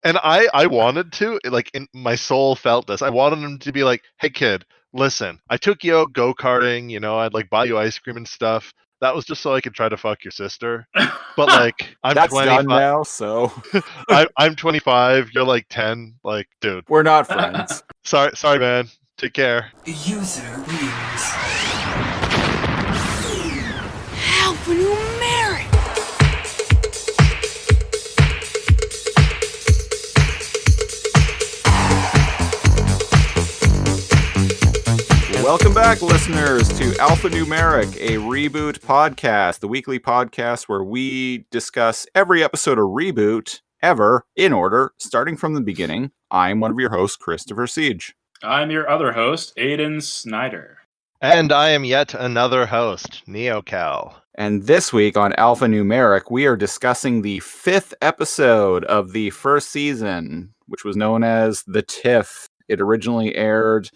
And I wanted to, like, in my soul felt this. I wanted him to be like, "Hey kid, listen, I took you out go-karting, I'd like buy you ice cream and stuff. That was just so I could try to fuck your sister. But like, I'm That's done 25. now, so I'm 25. You're like 10. Like, dude, we're not friends. sorry, man. Take care." User views. Alphanumeric. Welcome back, listeners, to Alphanumeric, a reboot podcast, the weekly podcast where we discuss every episode of Reboot ever in order, starting from the beginning. I'm one of your hosts, Christopher Siege. I'm your other host, Aiden Snyder. And I am yet another host, NeoCal. And this week on Alphanumeric, we are discussing the 5th episode of the first season, which was known as The Tiff. It originally aired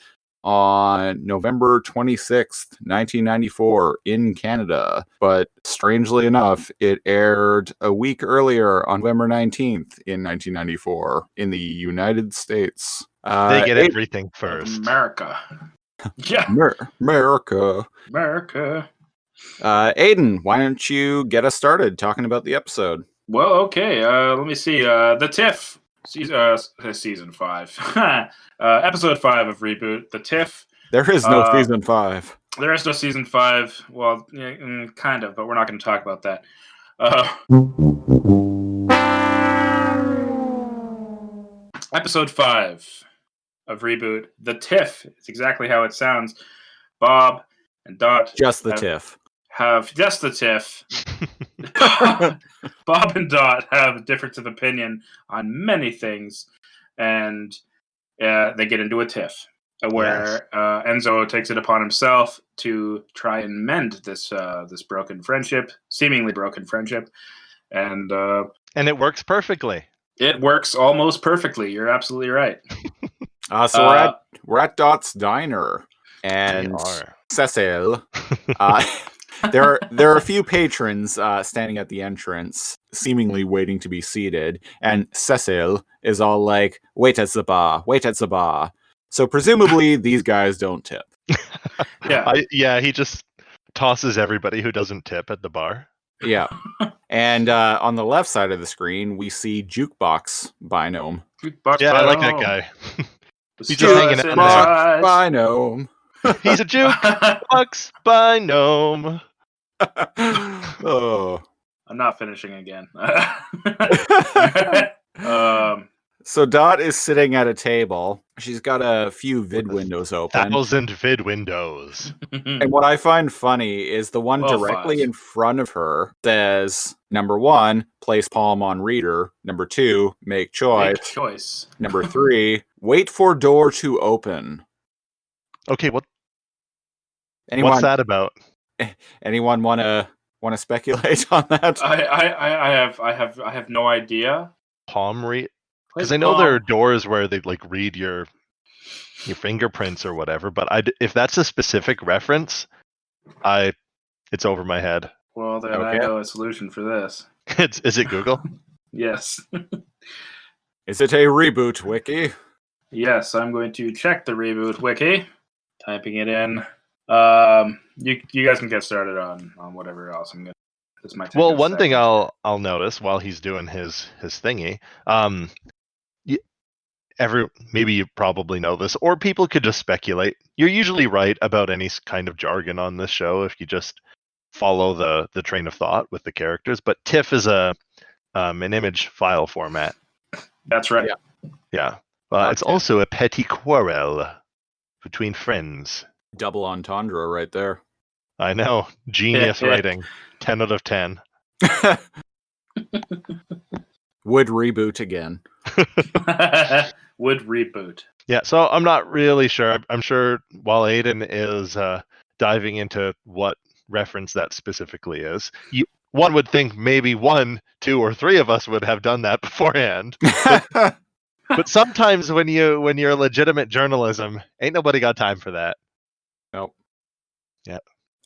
on November 26th, 1994 in Canada. But strangely enough, it aired a week earlier on November 19th in 1994 in the United States. They get everything first. America. Yeah. America. Aiden, why don't you get us started talking about the episode? Well, okay. Let me see. The Tiff. Season 5. Episode 5 of Reboot. The Tiff. There is no season 5. There is no season 5. Well, yeah, kind of, but we're not going to talk about that. Episode 5 of Reboot. The Tiff. It's exactly how it sounds. Bob and Dot. Just the Tiff. Have just the Tiff. Bob and Dot have a difference of opinion on many things, and they get into a tiff where Enzo takes it upon himself to try and mend this seemingly broken friendship, and it works perfectly. It works almost perfectly. You're absolutely right. So we're at Dot's diner, and Cecil. There are a few patrons standing at the entrance, seemingly waiting to be seated, and Cecil is all like, wait at the bar. So presumably these guys don't tip. Yeah. He just tosses everybody who doesn't tip at the bar. Yeah. And on the left side of the screen, we see Jukebox Binome. I like that guy. He's just hanging out there. Binome. He's a jukebox binome. Oh, I'm not finishing again. So Dot is sitting at a table. She's got a few vid windows open. 1,000 vid windows. And what I find funny is the one directly in front of her says, number 1, place palm on reader. Number 2, make choice. Number 3, wait for door to open. Okay, what's that about? Anyone want to speculate on that? I have no idea. Palm read, because I know there are doors where they like read your fingerprints or whatever. But if that's a specific reference, it's over my head. Well, then I know a solution for this. Is it Google? Yes. Is it a reboot wiki? Yes, I'm going to check the reboot wiki. Typing it in. You guys can get started on whatever else I'm gonna. This might take well, one thing I'll notice while he's doing his thingy, maybe you probably know this, or people could just speculate. You're usually right about any kind of jargon on this show if you just follow the train of thought with the characters. But TIFF is an image file format. That's right. Yeah. It's also a petty quarrel between friends. Double entendre right there. I know. Genius writing. 10 out of 10. Would reboot again. Would reboot. Yeah, so I'm not really sure. I'm sure while Aiden is diving into what reference that specifically is, one would think maybe 1, 2, or 3 of us would have done that beforehand. But sometimes when you're legitimate journalism, ain't nobody got time for that. Nope. Yeah.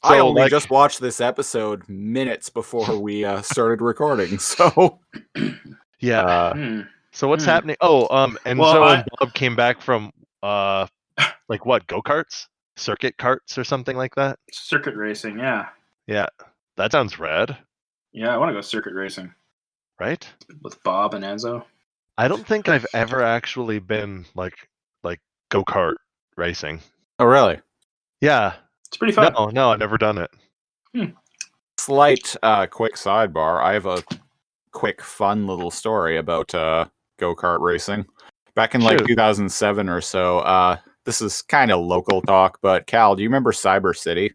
So, I only just watched this episode minutes before we started recording, so... Yeah. So what's Hmm. happening? Oh, Enzo Well, and Bob came back from like what, go-karts? Circuit carts or something like that? circuit racing, yeah. Yeah. That sounds rad, Yeah, I want to go circuit racing right? with Bob and Enzo. I don't think I've ever actually been like go-kart racing. Oh, really? Yeah. It's pretty fun. No, I've never done it. Slight quick sidebar. I have a quick, fun little story about go-kart racing. Back in like Shoot. 2007 or so, this is kind of local talk, but Cal, do you remember Cyber City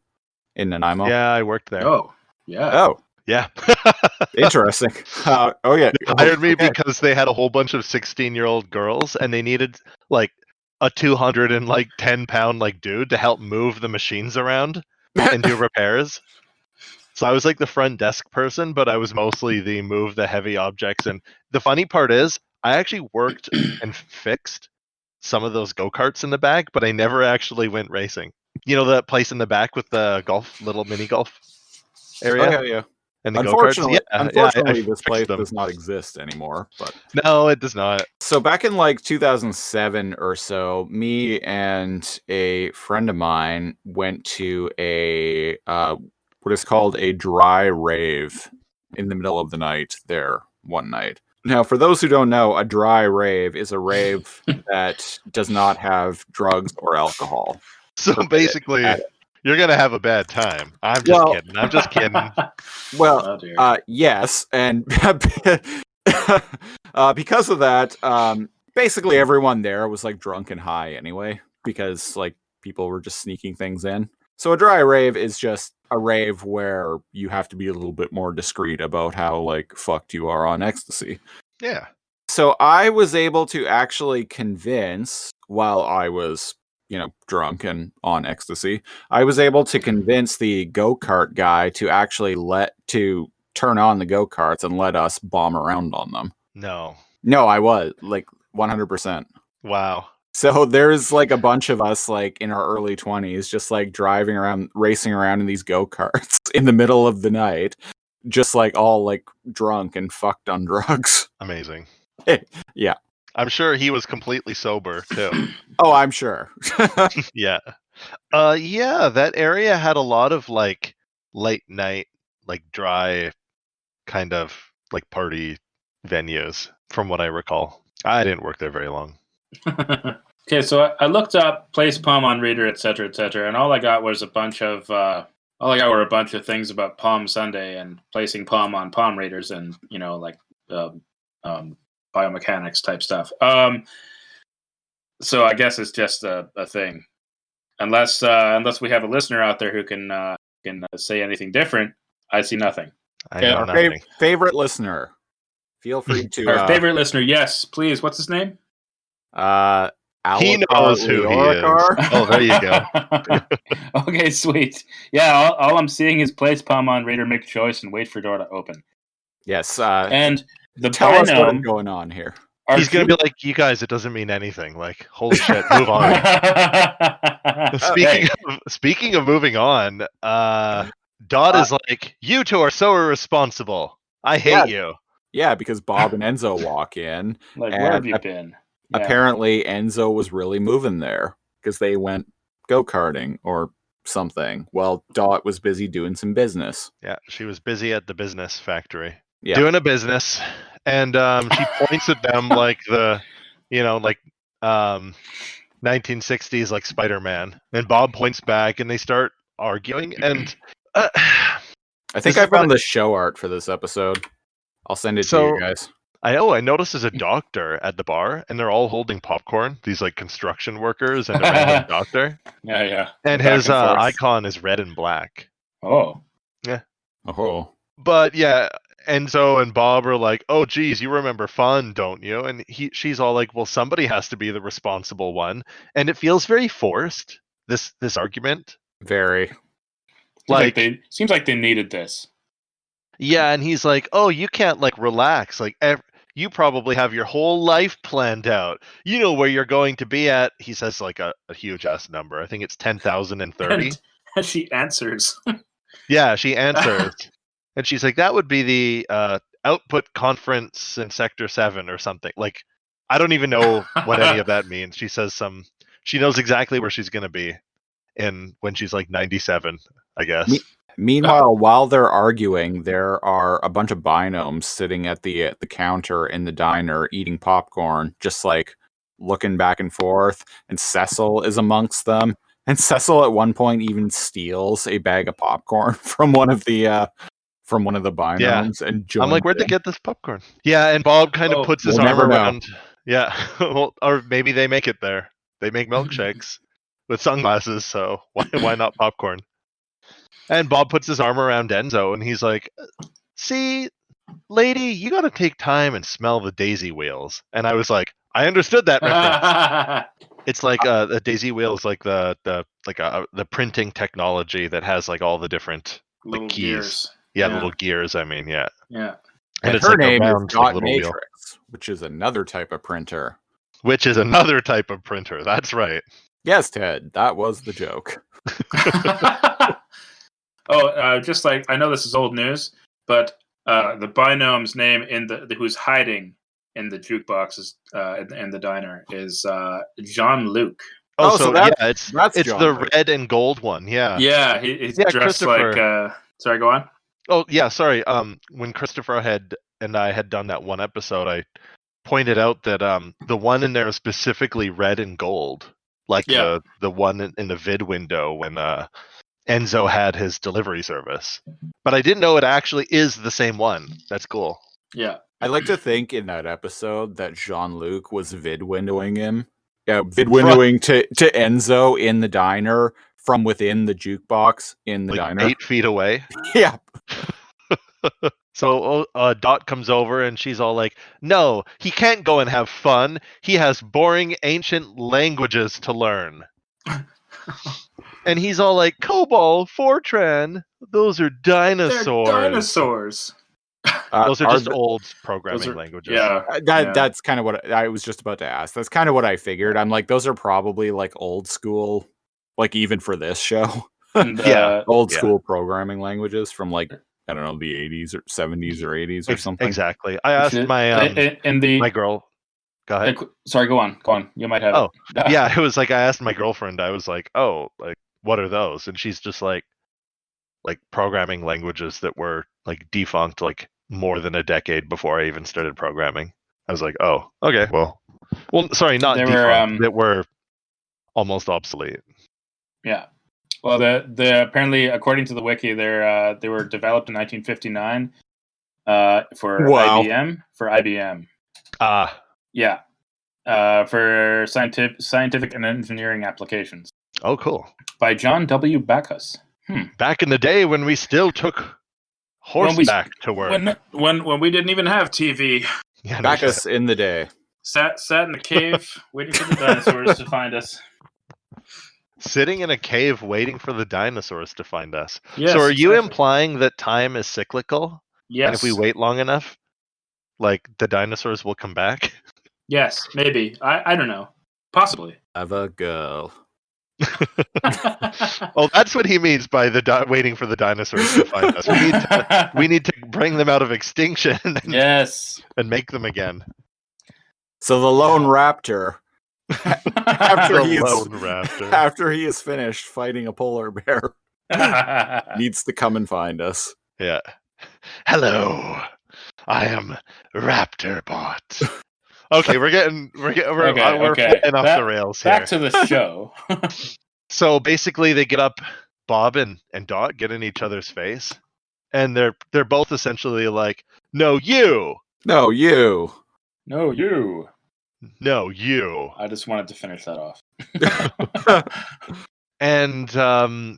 in Nanaimo? Yeah, I worked there. Oh, yeah. Oh, Yeah. interesting. Oh, yeah. They hired me Okay. because they had a whole bunch of 16-year-old girls and they needed like a 210-pound like dude to help move the machines around and do repairs. So I was like the front desk person, but I was mostly the move the heavy objects. And the funny part is I actually worked and fixed some of those go-karts in the back, but I never actually went racing. You know that place in the back with the little mini golf area? Oh, yeah. And the go-karts? Unfortunately, I this fixed place them. does not exist anymore. But No, it does not. so back in like 2007 or so, me and a friend of mine went to a what is called a dry rave in the middle of the night there one night. Now, for those who don't know, a dry rave is a rave that does not have drugs or alcohol. So permitted basically, at it. you're gonna have a bad time. I'm just Well- kidding. I'm just kidding. Well, Oh, dear. yes, and because of that, basically everyone there was like drunk and high anyway, because like people were just sneaking things in. So a dry rave is just a rave where you have to be a little bit more discreet about how like fucked you are on ecstasy. Yeah. So I was able to actually convince, while I was, drunk and on ecstasy, I was able to convince the go-kart guy to actually turn on the go-karts and let us bomb around on them. No. No, I was like 100%. Wow. So there's like a bunch of us like in our early 20s just like driving around, racing around in these go-karts in the middle of the night, just like all like drunk and fucked on drugs. Amazing. Yeah. I'm sure he was completely sober too. Oh, I'm sure. Yeah. Yeah, that area had a lot of like late night, like dry kind of like party venues from what I recall. I didn't work there very long. Okay, so I looked up place Palm on Reader, etc., and all I got was a bunch of things about Palm Sunday and placing Palm on palm readers and like biomechanics type stuff. So I guess it's just a thing, unless we have a listener out there who can say anything different. I see nothing. I know Our nothing. favorite listener, feel free to. Our favorite listener, yes, please. What's his name? He knows who he is. Oh, there you go. Okay, sweet. Yeah, all I'm seeing is place Palm on Raider, make a choice, and wait for door to open. Yes. And the Tell us what binome is going on here. He's gonna be like, you guys, it doesn't mean anything. Like, holy shit, move on. Speaking of moving on, Dot is like, you two are so irresponsible. I hate you. Yeah, because Bob and Enzo walk in. Like, and where have you been? Yeah. Apparently, Enzo was really moving there because they went go-karting or something. Well, Dot was busy doing some business. Yeah, she was busy at the business factory. Yeah. Doing a business. And she points at them like the, 1960s like Spider-Man. And Bob points back and they start arguing. And I think I found the show art for this episode. I'll send it to you guys. I noticed there's a doctor at the bar, and they're all holding popcorn. These like construction workers and a random doctor. Yeah. And Back his and forth. icon is red and black. Oh. Oh. But yeah, Enzo and Bob are like, "Oh, geez, you remember fun, don't you?" And she's all like, "Well, somebody has to be the responsible one," and it feels very forced. This argument, Very. Seems like they needed this. Yeah, and he's like, "Oh, you can't like relax. Like you probably have your whole life planned out. You know where you're going to be at." He says like a huge ass number. I think it's 10,030. And she answers. Yeah, she answers, and she's like, "That would be the output conference in Sector 7 or something." Like I don't even know what any of that means. She says she knows exactly where she's going to be when she's like 97, I guess. Meanwhile, while they're arguing, there are a bunch of binomes sitting at the counter in the diner eating popcorn, just like looking back and forth. And Cecil is amongst them. And Cecil at one point even steals a bag of popcorn from one of the binomes and joins I'm like, where'd they in. get this popcorn? Yeah, and Bob kind of puts his we'll arm never know. around. Yeah, well, or maybe they make it there. They make milkshakes with sunglasses, so why not popcorn? And Bob puts his arm around Enzo, and he's like, "See, lady, you got to take time and smell the daisy wheels." And I was like, I understood that reference. It's like the daisy wheel is like the printing technology that has like all the different Little keys. gears. Yeah, little gears. I mean, yeah. Yeah. And it's her like a name is round, Dot little wheel. Matrix, which is another type of printer. Which is another type of printer. That's right. Yes, Ted, that was the joke. Just like, I know this is old news, but the binome's name who's hiding in the jukebox is in the diner is Jean-Luc. Oh, so it's John the Luke. red and gold one. Yeah. Yeah, he's dressed like. Sorry, go on. Oh yeah, sorry. When Christopher and I had done that one episode, I pointed out that the one in there is specifically red and gold, like the one in the vid window when Enzo had his delivery service. But I didn't know it actually is the same one. That's cool. Yeah. I like to think in that episode that Jean-Luc was vid-windowing him. Yeah, vid-windowing to Enzo in the diner from within the jukebox in the diner. 8 feet away. Yeah. So Dot comes over and she's all like, "No, he can't go and have fun. He has boring ancient languages to learn." And he's all like, "Cobol, Fortran, those are dinosaurs." They're dinosaurs. Those are just old programming languages. Yeah. That's kind of what I was just about to ask. That's kind of what I figured. I'm like, those are probably like old school, like even for this show. Old school programming languages from like, I don't know, the 80s or 70s or 80s or something. Exactly. I asked my girl. Go ahead. Sorry, go on. You might have. Yeah. It was like I asked my girlfriend. I was like, "Oh, like what are those?" And she's just like programming languages that were like defunct like more than a decade before I even started programming. I was like, "Oh, okay. Well, sorry, not defunct. That were almost obsolete." Yeah. Well, the apparently, according to the wiki, they were developed in 1959 for IBM. For IBM. Yeah. For scientific and engineering applications. Oh, cool. By John W. Backus. Back in the day when we still took horseback to work. When we didn't even have TV. Yeah, Backus in the day. Sat in the cave waiting for the dinosaurs to find us. Sitting in a cave waiting for the dinosaurs to find us. Yes, so are you implying that time is cyclical? Yes. And if we wait long enough, like the dinosaurs will come back? Yes, maybe. I don't know. Possibly. Have a girl. Well, that's what he means by waiting for the dinosaurs to find us. We need to bring them out of extinction. Yes. And make them again. So the lone raptor, after he is finished fighting a polar bear, needs to come and find us. Yeah. Hello, I am Raptorbot. Okay, we're getting off the rails here. Back to the show. So basically, they get up. Bob and Dot get in each other's face, and they're both essentially like, "No, you. No, you. No, you. No, you." I just wanted to finish that off. And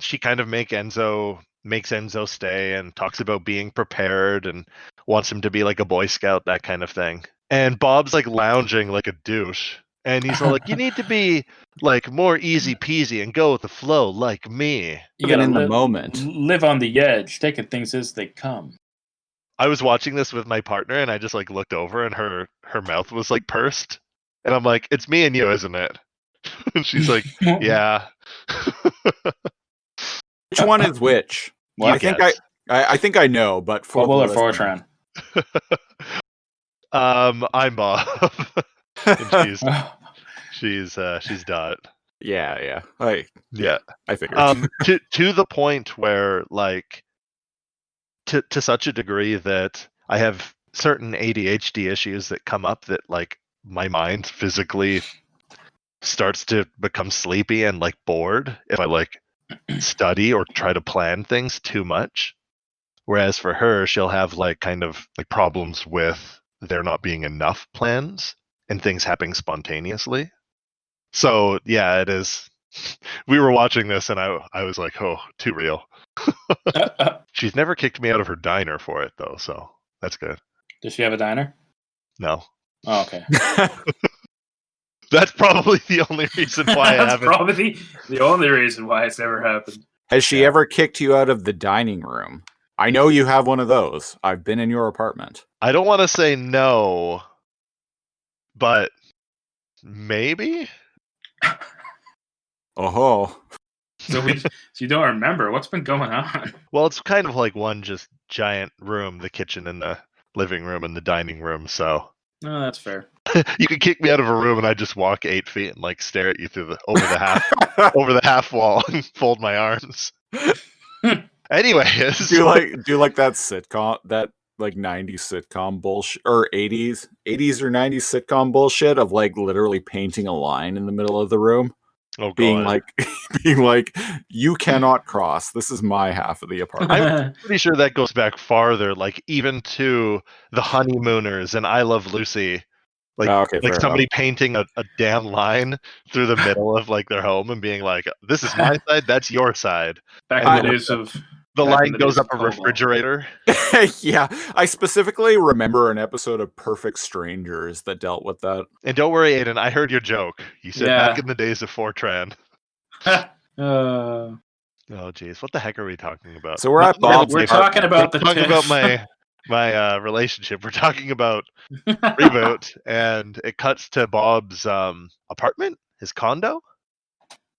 she kind of makes Enzo stay and talks about being prepared and wants him to be like a Boy Scout, that kind of thing. And Bob's like lounging like a douche. And he's all like, "You need to be like more easy peasy and go with the flow like me." You gotta in the moment. Live on the edge, taking things as they come. I was watching this with my partner and I just like looked over and her mouth was like pursed. And I'm like, "It's me and you, isn't it?" And she's like, "Yeah." Which one is which? Well, I think I know, but Cobol or Fortran? I'm Bob. And she's dot. Yeah. Yeah. I figured. To the point where, like, to such a degree that I have certain ADHD issues that come up that, like, my mind physically starts to become sleepy and, like, bored if I, like, study or try to plan things too much. Whereas for her, she'll have, like, kind of like problems with there not being enough plans and things happening spontaneously. So yeah, it is. We were watching this and I was like, oh, too real. She's never kicked me out of her diner for it though, so that's good. Does she have a diner? No. Oh, okay. That's probably the only reason why I That's haven't. probably the only reason why it's never happened. Has she ever kicked you out of the dining room? I know you have one of those. I've been in your apartment. I don't want to say no, but maybe. Oh. So you don't remember what's been going on? Well, it's kind of like one just giant room, the kitchen and the living room and the dining room, so No, that's fair. you could kick me out of a room and I just walk 8 feet and, like, stare at you through over the half wall and fold my arms. Anyways, do you like that sitcom, that like 90s sitcom bullshit, or 80s or 90s sitcom bullshit of, like, literally painting a line in the middle of the room? oh god, being like, you cannot cross. This is my half of the apartment. I'm pretty sure that goes back farther, like even to the Honeymooners and I Love Lucy. Like, Okay, like fair somebody enough. painting a damn line through the middle of, like, their home and being like, "This is my side, that's your side." Back And in the then days of the back in line the goes days up of a Cobalt. refrigerator. Yeah, I specifically remember an episode of Perfect Strangers that dealt with that. And don't worry, Aiden, I heard your joke. You said Yeah. back in the days of Fortran. Uh, Oh jeez, what the heck are we talking about? So we're at Bob's we're apartment. talking about the We're talking Tiff. about my relationship. We're talking about ReBoot, and it cuts to Bob's apartment, his condo.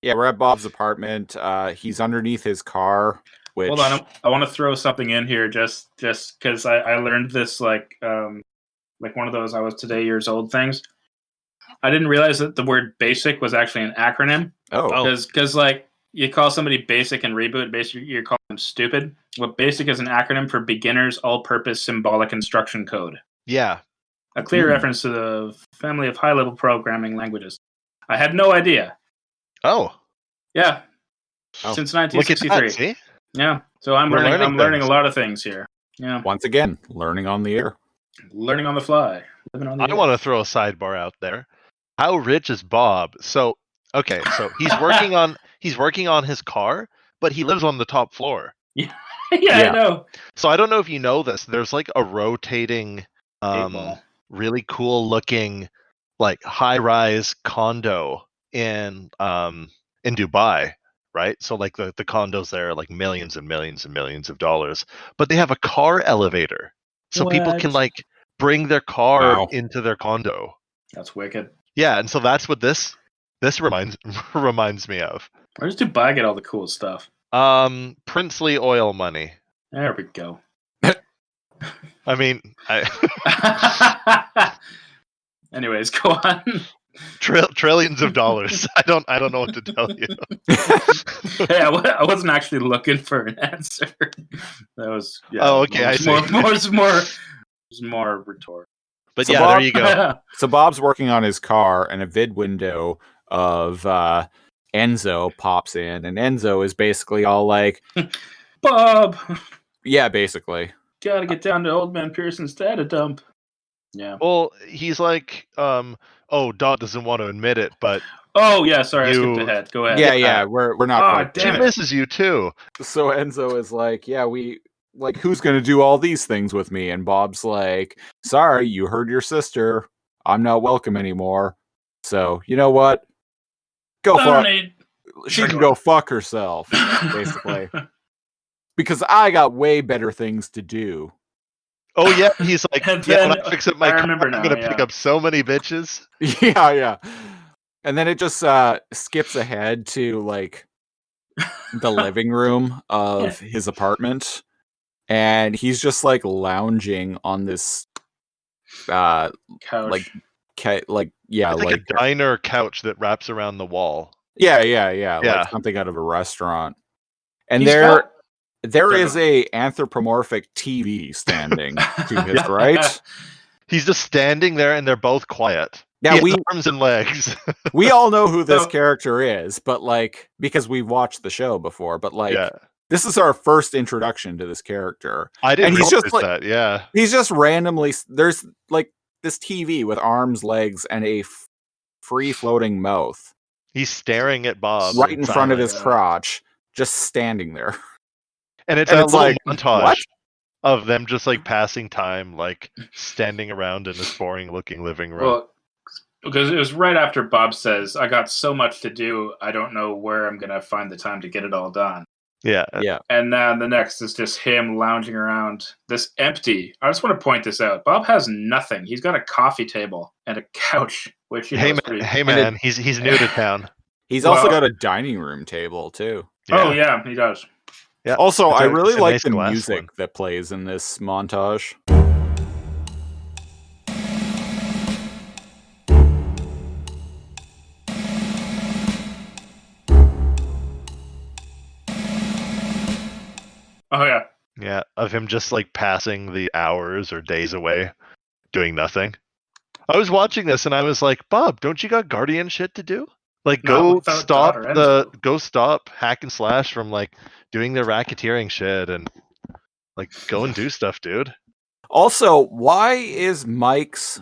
Yeah, we're at Bob's apartment. He's underneath his car. Which, Hold on, I want to throw something in here just because I learned this like one of those I was today years old things. I didn't realize that the word basic was actually an acronym. Oh. Because like you call somebody basic and reboot, basically you're calling them stupid. Well, basic is an acronym for Beginner's All-Purpose Symbolic Instruction Code. Yeah. A clear reference to the family of high-level programming languages. I had no idea. Oh. Yeah. Oh. Since Look at 1963. that, see? Yeah. So I'm We're learning things. a lot of things here. Yeah. Once again, learning on the air. Learning on the fly. Living on the I air. want to throw a sidebar out there. How rich is Bob? So okay, so he's working on his car, but he lives on the top floor. Yeah, Yeah. I know. So I don't know if you know this. There's like a rotating, 8-ball. really cool looking, like, high-rise condo in Dubai, right? So, like, the condos there are like millions and millions and millions of dollars, but they have a car elevator, so people can, What? like, bring their car Wow. into their condo. That's wicked. Yeah, and so that's what this reminds me of. Where does Dubai get all the cool stuff? Princely oil money. There we go. I mean, Anyways, go on. trillions of dollars. I don't know what to tell you. Hey, I wasn't actually looking for an answer. That was Oh, okay, I see. more rhetorical. But So yeah, Bob- there you go. So Bob's working on his car, and a vid window of Enzo pops in, and Enzo is basically all like, Bob, yeah, basically. gotta get down to Old Man Pearson's data dump. Yeah. Well, he's like, oh, Dot doesn't want to admit it, but Oh yeah, sorry, I skipped ahead. Go ahead. Yeah, we're not Oh, quite she damn there. it. misses you too. So Enzo is like, yeah, who's gonna do all these things with me? And Bob's like, sorry, you heard your sister. I'm not welcome anymore. So you know what? Go fuck. She can go fuck herself, basically. Because I got way better things to do. Oh yeah, he's like, And yeah, when then- I fix up my I car, remember I'm now, gonna yeah. pick up so many bitches. Yeah. And then it just skips ahead to, like, the living room of his apartment, and he's just, like, lounging on this couch. like like It's like a diner couch that wraps around the wall. Yeah, Yeah. like something out of a restaurant. And He's there Sorry, is a anthropomorphic TV standing to his right. He's just standing there, and they're both quiet. Yeah, he has arms and legs. we all know who this So- character is, but like because we've watched the show before, but like Yeah. this is our first introduction to this character. I didn't And he's realize just like that. Yeah. he's just randomly there's like this TV with arms, legs, and a free floating mouth He's staring at Bob right in front of his silence. crotch, just standing there. and it's and a it's little like, montage what? of them just like passing time, like standing around in this boring looking living room. Well, because it was right after Bob says, "I got so much to do, I don't know where I'm gonna find the time to get it all done." Yeah. Yeah. And then the next is just him lounging around this empty. I just want to point this out. Bob has nothing. He's got a coffee table and a couch, which you know, is pretty. Hey man, he's new to town. He's also Well- got a dining room table too. Oh yeah, he does. Yeah. Also, It's I a- really it's a like nice the glass music one. that plays in this montage. Oh yeah. Yeah, of him just like passing the hours or days away, doing nothing. I was watching this and I was like, Bob, don't you got Guardian shit to do? Like, Not go without stop daughter Enzo. go stop Hack and Slash from like doing their racketeering shit and like go and do stuff, dude. Also, why is Mike's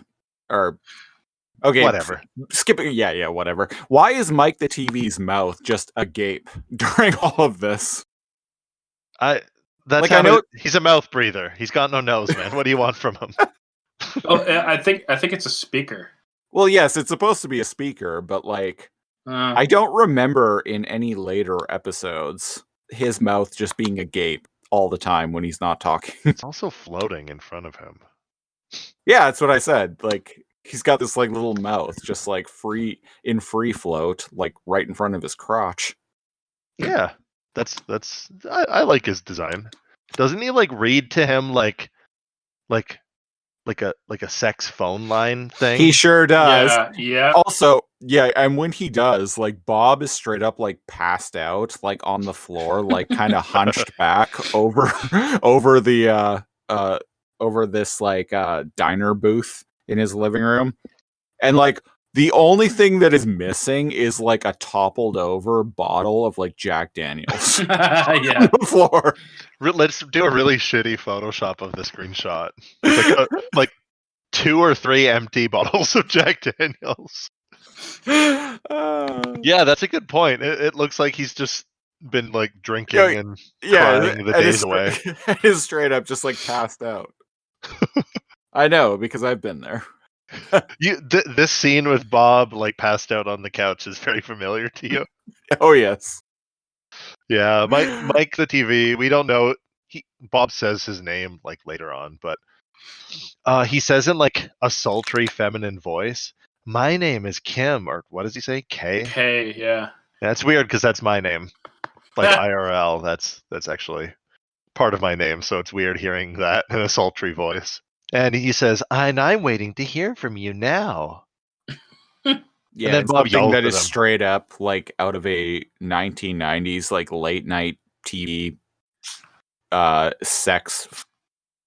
or okay, Whatever. skipping whatever. Why is Mike the TV's mouth just agape during all of this? That's Like, how I know- he's a mouth breather. He's got no nose, man. What do you want from him? Oh, I think it's a speaker. Well, yes, it's supposed to be a speaker, but like I don't remember in any later episodes his mouth just being agape all the time when he's not talking. It's also floating in front of him. Yeah, that's what I said. Like he's got this like little mouth just like free float, like right in front of his crotch. Yeah. That's I like his design. Doesn't he like read to him like a sex phone line thing? He sure does. Yeah. Also, yeah, and when he does, like Bob is straight up like passed out, like on the floor, like kind of hunched back over this like diner booth in his living room. And like the only thing that is missing is like a toppled over bottle of like Jack Daniels Yeah. on the floor. Let's do a really shitty Photoshop of the screenshot. Like 2 or 3 empty bottles of Jack Daniels. Yeah, that's a good point. It looks like he's just been like drinking and crying the days away. Is straight up just like passed out. I know because I've been there. This scene with Bob like passed out on the couch is very familiar to you. Oh yes. Yeah, Mike the TV. We don't know. Bob says his name like later on, but he says in like a sultry feminine voice, "My name is Kim," or what does he say? K. Hey, yeah. That's weird because that's my name. Like IRL, that's actually part of my name, so it's weird hearing that in a sultry voice. And he says, "And I'm waiting to hear from you now." Yeah, then it's Bob something yells that at is him. straight up like out of a 1990s like late night TV sex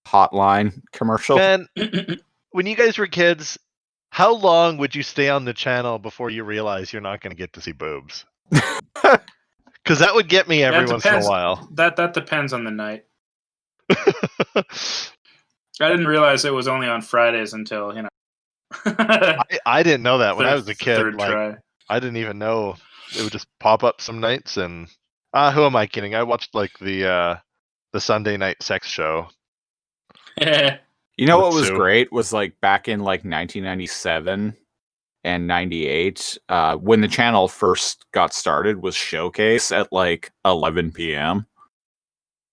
hotline commercial. Man, when you guys were kids, how long would you stay on the channel before you realize you're not going to get to see boobs? Because that would get me every That once in a depends. while. That depends on the night. I didn't realize it was only on Fridays until, you know. I didn't know that when I was a kid. Third Like, try. I didn't even know it would just pop up some nights. And who am I kidding? I watched like the Sunday night sex show. You know what With was Sue. great was like back in like 1997 and 98 when the channel first got started was Showcase at like 11 p.m.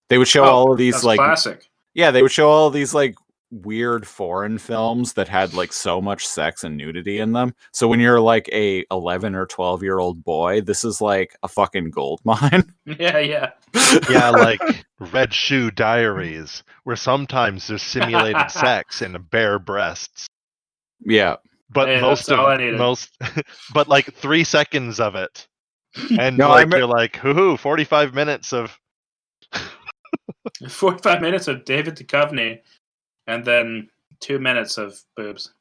They would show all of these That's like classic. yeah, they would show all of these like weird foreign films that had like so much sex and nudity in them. So when you're like a 11 or 12-year-old boy, this is like a fucking gold mine. Yeah. Yeah, like Red Shoe Diaries, where sometimes there's simulated sex and bare breasts. Yeah. but Hey, most that's all I needed. but like 3 seconds of it, and No, like you're like, hoo-hoo, 45 minutes of 45 minutes of David Duchovny, and then 2 minutes of boobs.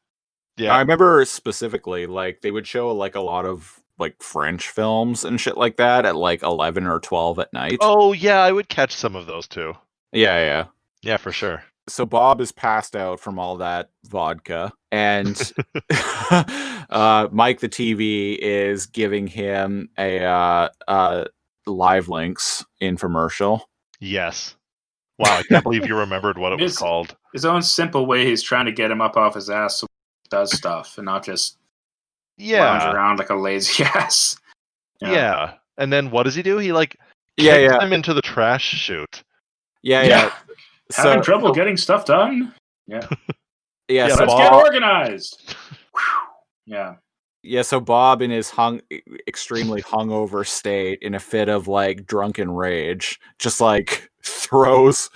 I remember specifically, like, they would show like a lot of like French films and shit like that at like 11 or 12 at night. Oh yeah, I would catch some of those too. Yeah. Yeah, for sure. So Bob is passed out from all that vodka, and Mike the TV is giving him a Live Links infomercial. Yes. Wow, I can't believe you remembered what it was called. His own simple way he's trying to get him up off his ass so he does stuff and not just lounge around like a lazy ass. Yeah. And then what does he do? He like Yeah, kicks yeah. him into the trash chute. Yeah. Having trouble getting stuff done? Yeah. Yeah, Yeah, so Let's get organized. Yeah. Yeah, so Bob in his extremely hungover state, in a fit of like drunken rage, just like throws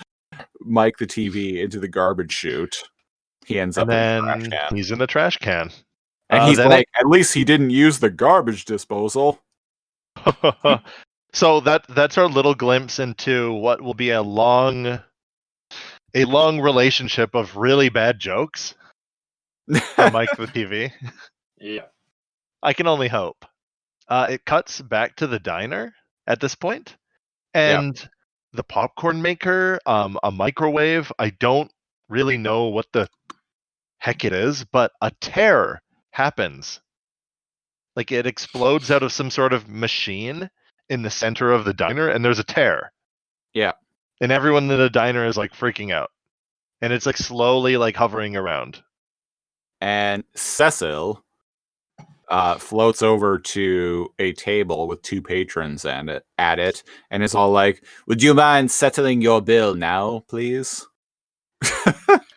Mike the TV into the garbage chute. He ends up And in the trash then can. he's in the trash can. And he's like, at least he didn't use the garbage disposal. So that's our little glimpse into what will be a long relationship of really bad jokes from Mike the TV. Yeah. I can only hope. It cuts back to the diner at this point, and the popcorn maker, a microwave. I don't really know what the heck it is, but a tear happens. Like it explodes out of some sort of machine in the center of the diner, and there's a tear. Yeah. And everyone in the diner is like freaking out. And it's like slowly like hovering around. And Cecil floats over to a table with two patrons at it, and is all like, "Would you mind settling your bill now, please?"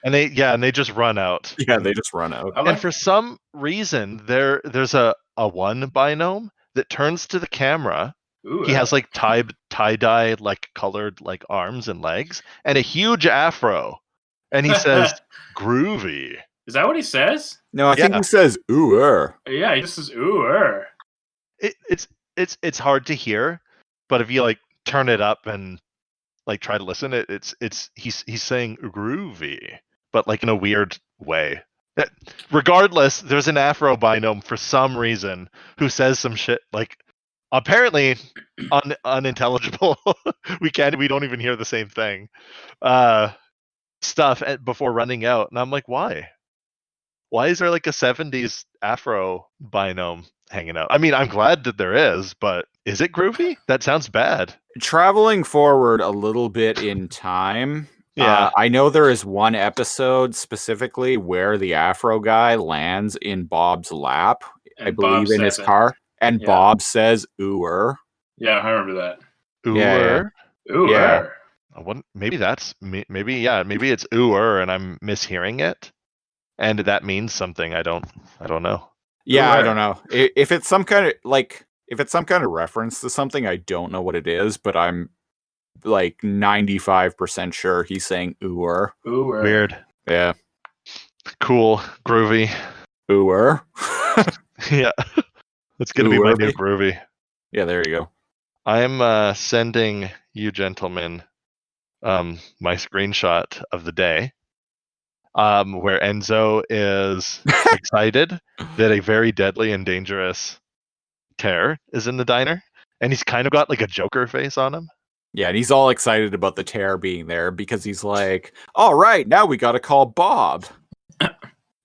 And they just run out. Yeah, they just run out. And for some reason, there's a one binome that turns to the camera. Ooh, he has like tie-dye like colored like arms and legs and a huge afro. And he says, "Groovy." Is that what he says? No, I think he says "ooh." Yeah, he just says "ooh." It's hard to hear, but if you like turn it up and like try to listen, he's saying groovy, but like in a weird way. Regardless, there's an Afro binome for some reason who says some shit like apparently unintelligible. we don't even hear the same thing. Stuff before running out, and I'm like, why is there like a 70s Afro binome hanging out? I mean, I'm glad that there is, but is it groovy? That sounds bad. Traveling forward a little bit in time, I know there is one episode specifically where the Afro guy lands in Bob's lap, And I believe, in his car, and Bob says "ooer." Yeah, I remember that. Ooer. Yeah. Maybe that's maybe it's ooer and I'm mishearing it, and that means something. I don't know. Yeah, I don't know if it's some kind of reference to something. I don't know what it is, but I'm like 95% sure he's saying ooer. Weird. Yeah. Cool. Groovy. Ooer. Yeah. It's gonna be my new groovy. Yeah, there you go. I'm sending you gentlemen my screenshot of the day, where Enzo is excited that a very deadly and dangerous tear is in the diner, and he's kind of got like a Joker face on him. Yeah, and he's all excited about the tear being there because he's like, all right, now we got to call Bob.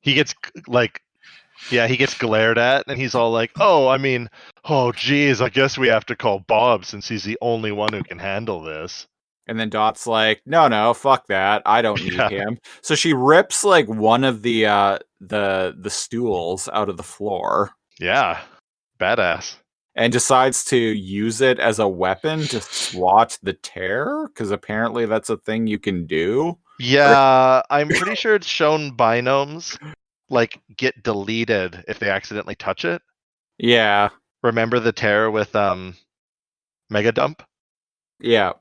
He gets he gets glared at, and he's all like, oh geez, I guess we have to call Bob since he's the only one who can handle this. And then Dot's like, no, fuck that. I don't need him. So she rips like one of the stools out of the floor. Yeah. Badass. And decides to use it as a weapon to swat the tear, because apparently that's a thing you can do. Yeah, I'm pretty sure it's shown binomes like get deleted if they accidentally touch it. Yeah. Remember the tear with Mega Dump? Yeah.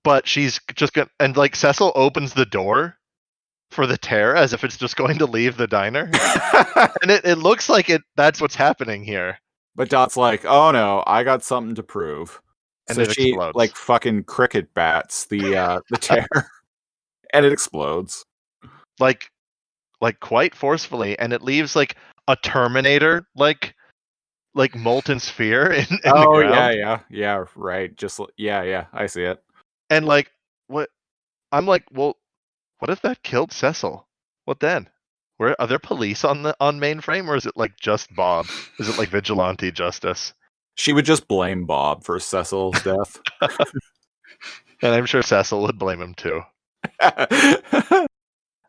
But she's just gonna, and like Cecil opens the door for the tear as if it's just going to leave the diner. And it looks like that's what's happening here. But Dot's like, oh no, I got something to prove. And So it she explodes. like fucking cricket bats the tear, and it explodes. Like quite forcefully, and it leaves like a Terminator like molten sphere in the ground. Yeah, right. Just yeah, I see it. And like what I'm like, well, what if that killed Cecil? What then? Where are there police on mainframe, or is it like just Bob? Is it like vigilante justice? She would just blame Bob for Cecil's death. And I'm sure Cecil would blame him too.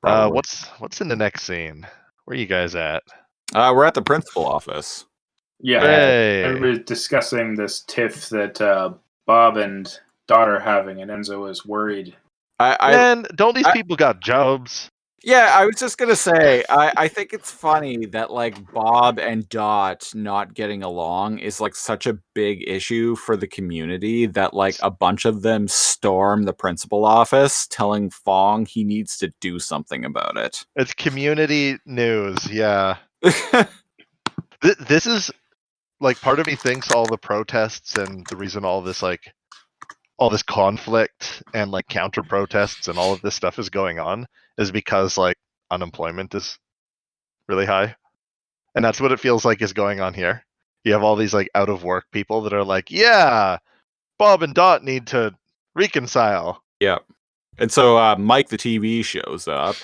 What's in the next scene? Where are you guys at? We're at the principal office. Yeah, Hey. everybody's discussing this tiff that Bob and Dot are having, and Enzo is worried. Man, don't these people got jobs? Yeah, I was just gonna say, I think it's funny that like Bob and Dot not getting along is like such a big issue for the community that like a bunch of them storm the principal office telling Fong he needs to do something about it. It's community news, yeah. This is like, part of me thinks all the protests and the reason all this conflict and like counter protests and all of this stuff is going on is because like unemployment is really high. And that's what it feels like is going on here. You have all these like out of work people that are like, yeah, Bob and Dot need to reconcile. Yeah. And so Mike the TV shows up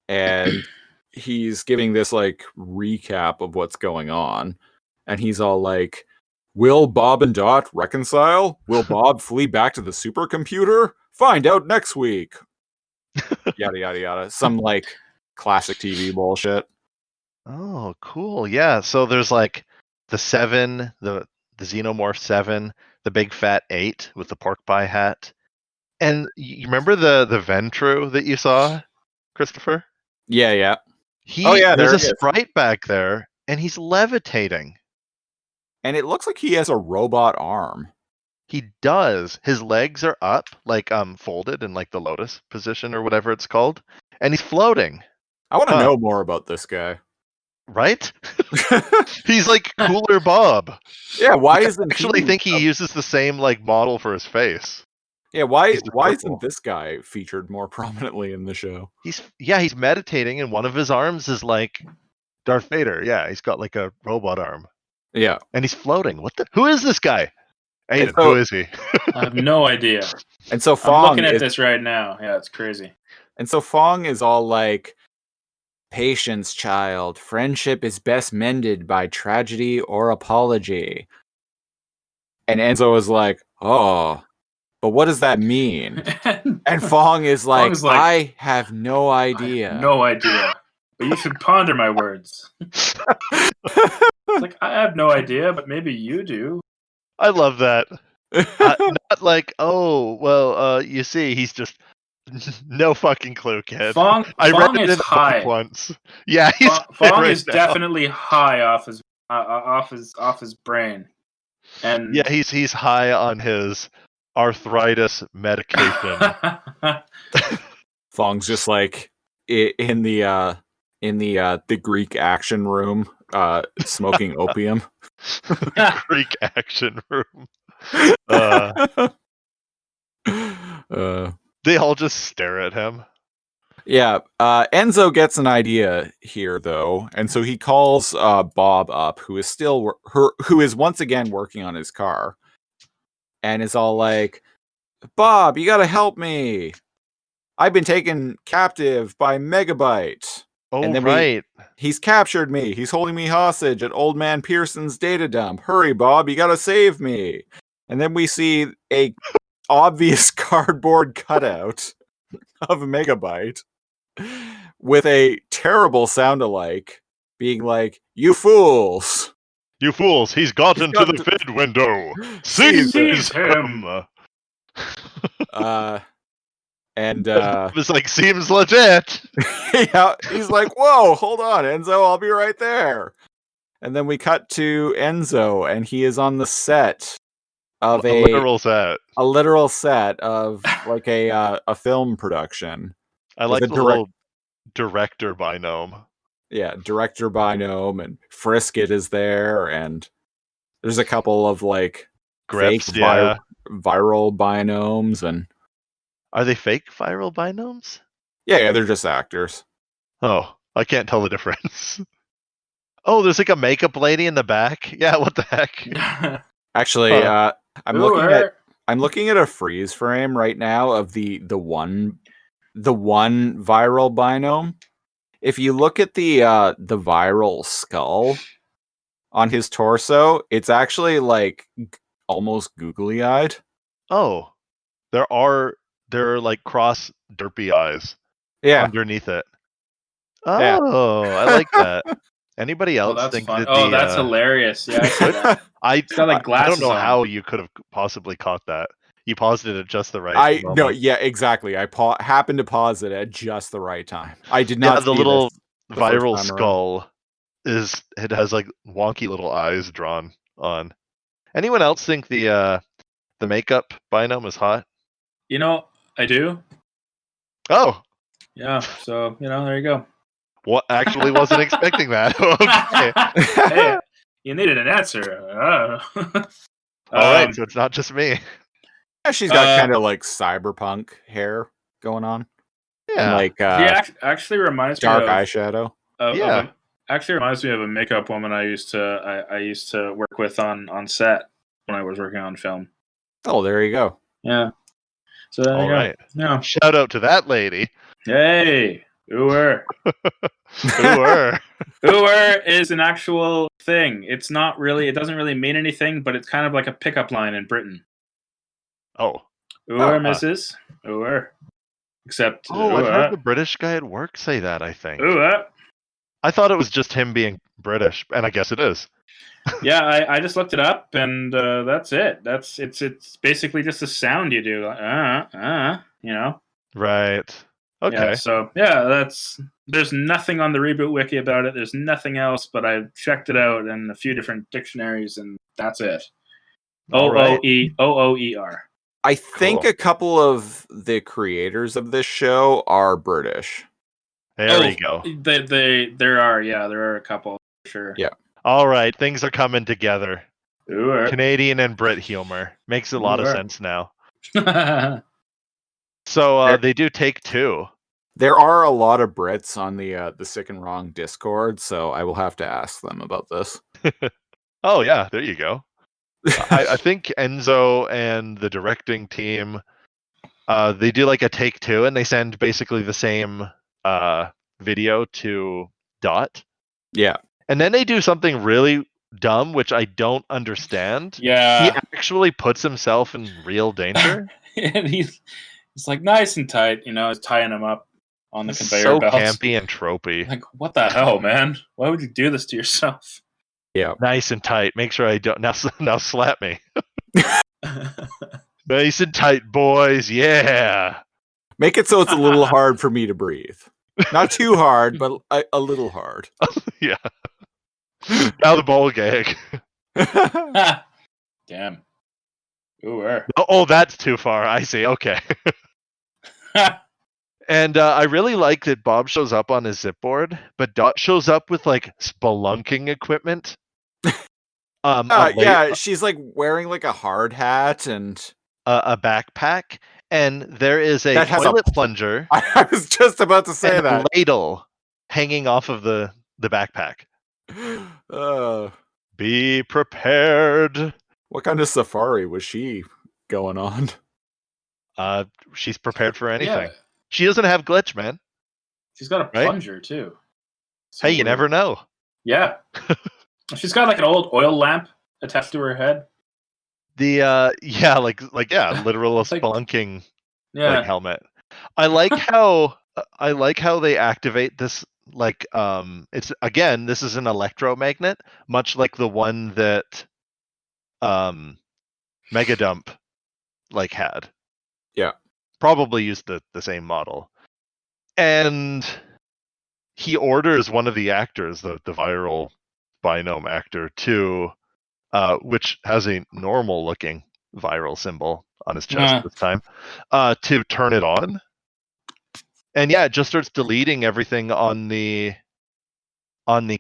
and he's giving this like recap of what's going on. And he's all like, will Bob and Dot reconcile? Will Bob flee back to the supercomputer? Find out next week. Yada, yada, yada. Some like classic TV bullshit. Oh, cool. Yeah. So there's like the 7, the Xenomorph 7, the big fat 8 with the pork pie hat. And you remember the Ventru that you saw, Christopher? Yeah. There's a sprite back there, and he's levitating. And it looks like he has a robot arm. He does. His legs are up, like folded in like the lotus position or whatever it's called, and he's floating. I want to know more about this guy. Right? He's like Cooler Bob. Yeah, why isn't I actually think he uses the same like model for his face. Yeah, why isn't this guy featured more prominently in the show? He's meditating, and one of his arms is like Darth Vader. Yeah, he's got like a robot arm. Yeah. And he's floating. Who is this guy? Aiden, who is he? I have no idea. And so I'm looking at this right now. Yeah, it's crazy. And so Fong is all like, patience, child. Friendship is best mended by tragedy or apology. And Enzo is like, oh, but what does that mean? And Fong is like, I have no idea. No idea. But you should ponder my words. It's like, I have no idea, but maybe you do. I love that. Not like, oh, well, you see, he's just no fucking clue, kid. Fong read is high once. Yeah, Fong is definitely high off his brain. And yeah, he's high on his arthritis medication. Fong's just like in the Greek action room, smoking opium. Greek action room. They all just stare at him. Yeah, Enzo gets an idea here though, and so he calls Bob up, who is once again working on his car, and is all like, "Bob, you gotta help me. I've been taken captive by Megabyte." Oh, and then right. He's captured me. He's holding me hostage at Old Man Pearson's data dump. Hurry, Bob, you gotta save me. And then we see a obvious cardboard cutout of Megabyte with a terrible sound-alike being like, "You fools! You fools! He's got into the vid window! Seize him!" And it's like, seems legit. Yeah, he's like, "Whoa, hold on, Enzo, I'll be right there." And then we cut to Enzo, and he is on the set of a literal set of like a film production. I like the little director binome. Yeah, director binome and Frisket is there, and there's a couple of like fake Grips, yeah. viral binomes, and Are they fake viral binomes? yeah, they're just actors. Oh, I can't tell the difference. Oh, there's like a makeup lady in the back. Yeah, what the heck? Actually, I'm Ooh, looking at a freeze frame right now of the one viral binome. If you look at the viral skull on his torso, it's actually like almost googly eyed. Oh, there are like cross derpy eyes Yeah, underneath it. Yeah. Oh, I like that. Anybody Oh, else that's think fun. that Oh, that's hilarious. Yeah, I see that. I It's got like I glasses don't know on. how you could have possibly caught that. You paused it at just the right I moment. no, yeah, exactly. I happened to pause it at just the right time. I did Yeah, not the see little this the first viral time around. skull it has like wonky little eyes drawn on. Anyone else think the makeup binome is hot? You know, I do. Oh, Yeah. So there you go. what? Actually, wasn't expecting that. Okay. Hey, you needed an answer. All right, so it's not just me. Yeah, she's got kind of like cyberpunk hair going on, and Yeah. like actually reminds me dark of eyeshadow. Yeah. actually reminds me of a makeup woman I used to work with on set when I was working on film. Oh, there you go. Yeah. So there All you go. right. Yeah. Shout out to that lady. Hey, Uwer. Ooh, Uwer is an actual thing. It's not really. It doesn't really mean anything, but it's kind of like a pickup line in Britain. Oh. Uwer, huh. Mrs. Uwer. Except Oh, I've heard the British guy at work say that, I think. Uwer. I thought it was just him being British, and I guess it is. Yeah, I just looked it up, and that's it. It's basically just a sound you do. Like, Right. Okay. Yeah, so yeah, there's nothing on the Reboot wiki about it. There's nothing else, but I checked it out in a few different dictionaries, and that's it. All right. OOER. I think Cool. a couple of the creators of this show are British. There you go. There are a couple for sure. Yeah. All right, things are coming together. Ooh, Canadian and Brit humor makes a lot of Ooh. sense now. yeah, So they do take two. There are a lot of Brits on the Sick and Wrong Discord, so I will have to ask them about this. Oh yeah, there you go. I think Enzo and the directing team, they do like a take two, and they send basically the same video to Dot, Yeah. and then they do something really dumb, which I don't understand. He actually puts himself in real danger. and he's like nice and tight, he's tying him up on the conveyor So belt. campy and tropey. Like, what the hell, man? Why would you do this to yourself? Yeah. Nice and tight. Make sure I don't now slap me. Nice and tight, boys. Yeah. Make it so it's a little hard for me to breathe. Not too hard, but a little hard. Yeah. Now the ball gag. Damn. Ooh, Oh, that's too far. I see. Okay. And I really like that Bob shows up on his zipboard, but Dot shows up with like spelunking equipment. Yeah, she's like wearing like a hard hat and a backpack, and there is a toilet plunger. I was just about to say and that. A ladle hanging off of the backpack. Be prepared. What kind of safari was she going on? She's prepared for anything. Yeah. She doesn't have glitch, man. She's got a plunger too. So hey, you never know. Yeah. She's got like an old oil lamp attached to her head. The literal spelunking helmet. I like how they activate this it's again, this is an electromagnet, much like the one that Megadump had. Yeah. Probably used the same model. And he orders one of the actors, the viral binome actor, to which has a normal looking viral symbol on his chest this time, to turn it on. And yeah, it just starts deleting everything on the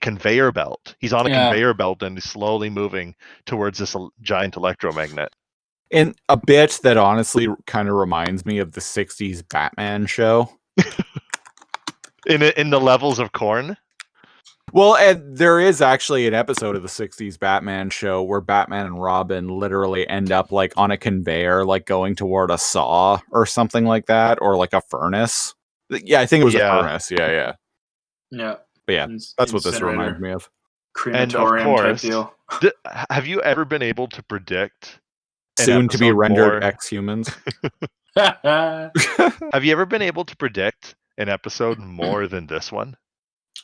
conveyor belt. He's on a conveyor belt and he's slowly moving towards this giant electromagnet. And a bit that honestly kind of reminds me of the 60s Batman show. In the levels of corn. Well, and there is actually an episode of the 60s Batman show where Batman and Robin literally end up like on a conveyor, like going toward a saw or something like that, or like a furnace. Yeah, I think it was a furnace. Yeah. But yeah, that's what this reminds me of. Crematorium and of course, type deal. Have you ever been able to predict soon to be rendered ex-humans? Have you ever been able to predict an episode more than this one?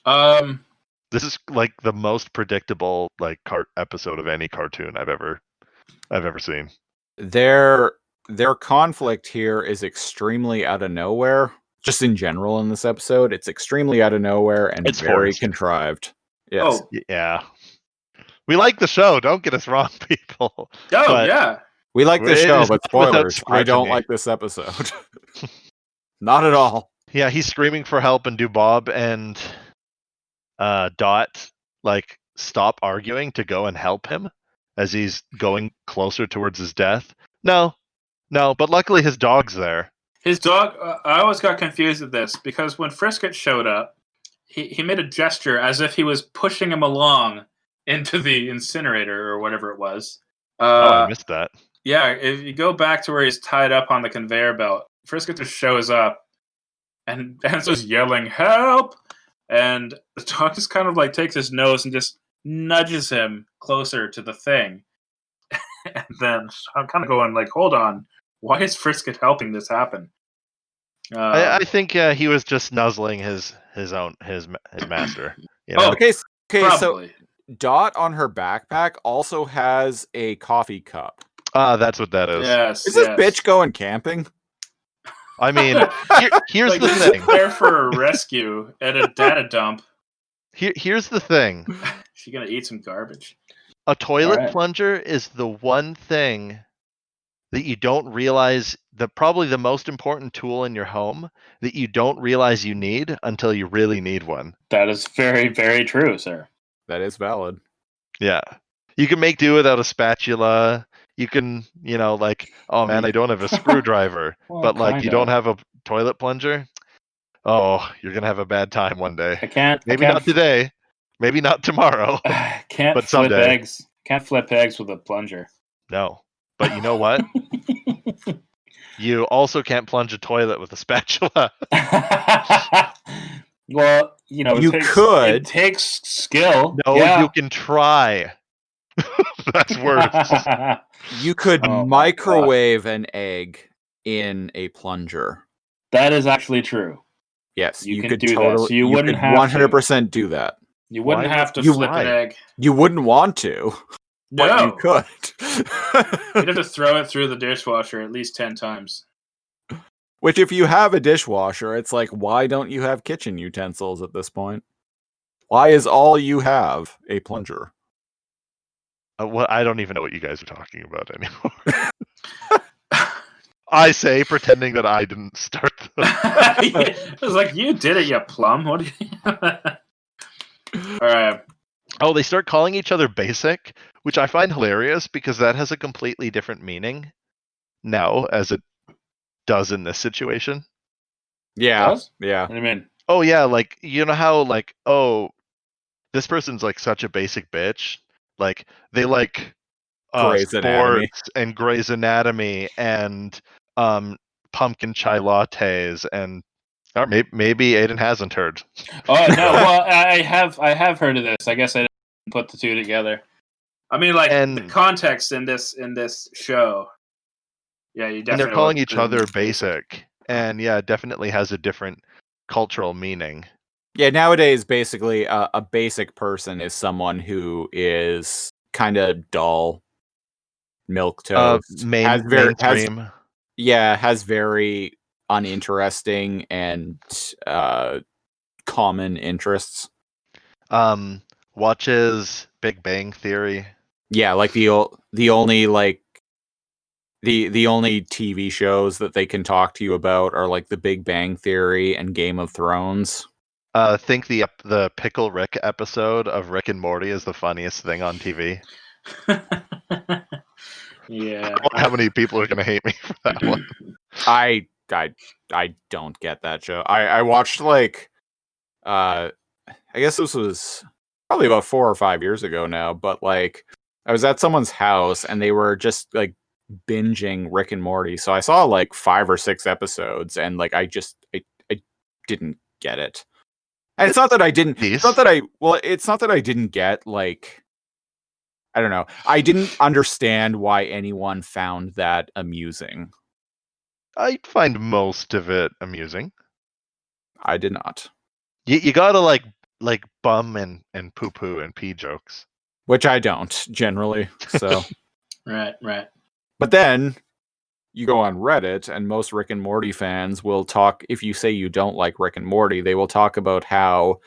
This is like the most predictable like episode of any cartoon I've ever seen. Their conflict here is extremely out of nowhere. Just in general in this episode, it's extremely out of nowhere and it's very contrived. Yes. Oh yeah. We like the show. Don't get us wrong, people. Yeah. We like the show, but spoilers. I don't like this episode. Not at all. Yeah, he's screaming for help, and do Bob and Dot like stop arguing to go and help him as he's going closer towards his death? No, but luckily his dog's there. His dog, I always got confused with this because when Frisket showed up, he made a gesture as if he was pushing him along into the incinerator or whatever it was. I missed that. Yeah, if you go back to where he's tied up on the conveyor belt, Frisket just shows up and Enzo's yelling, "Help!" And the dog just kind of like takes his nose and just nudges him closer to the thing. And then I'm kind of going like, hold on. Why is Frisket helping this happen? I think he was just nuzzling his master. You know? Okay. Probably. So Dot on her backpack also has a coffee cup. That's what that is. Yes. Is this bitch going camping? I mean, here's like the thing. There for a rescue at a data dump. Here's the thing. She's gonna eat some garbage. A toilet plunger is the one thing that you don't realize, probably the most important tool in your home that you don't realize you need until you really need one. That is very, very true, sir. That is valid. Yeah. You can make do without a spatula. You can, like, oh man, I don't have a screwdriver, but like you don't have a toilet plunger. Oh, you're going to have a bad time one day. Maybe not today. Maybe not tomorrow. But someday. Can't flip eggs with a plunger. No. But you know what? You also can't plunge a toilet with a spatula. Well, it takes skill. No, you can try. That's worse. You could microwave an egg in a plunger. That is actually true. Yes, you could do that. So you wouldn't have 100% do that. You wouldn't have to flip an egg. You wouldn't want to. No. But you could. You'd have to throw it through the dishwasher at least 10 times. Which, if you have a dishwasher, it's like, why don't you have kitchen utensils at this point? Why is all you have a plunger? Well, I don't even know what you guys are talking about anymore. I say, pretending that I didn't start It was like, you did it, you plum. What do you... All right. Oh, they start calling each other basic, which I find hilarious because that has a completely different meaning now as it does in this situation. Yeah. Yeah. What do you mean? Oh, yeah. Like, you know how, like, oh, this person's like such a basic bitch. Like, they like sports and Grey's Anatomy and pumpkin chai lattes and or maybe Aiden hasn't heard. Oh no, well I have heard of this. I guess I didn't put the two together. I mean, like the context in this show. Yeah, you definitely. And they're calling each other basic, and yeah, it definitely has a different cultural meaning. Yeah, nowadays, basically, a basic person is someone who is kind of dull, milquetoast, has very uninteresting and common interests. Watches Big Bang Theory. Yeah, like the only like The only TV shows that they can talk to you about are like The Big Bang Theory and Game of Thrones. Think the Pickle Rick episode of Rick and Morty is the funniest thing on TV. Yeah. How many people are going to hate me for that one? I don't get that show. I watched like I guess this was probably about 4 or 5 years ago now, but like I was at someone's house and they were just like binging Rick and Morty. So I saw like 5 or 6 episodes and like I didn't get it. And it's not that I didn't it's not that I didn't get like I don't know. I didn't understand why anyone found that amusing. I find most of it amusing. I did not. You gotta like bum and poo poo and pee jokes. Which I don't generally. So Right. but then you go on Reddit and most Rick and Morty fans will talk, if you say you don't like Rick and Morty, they will talk about how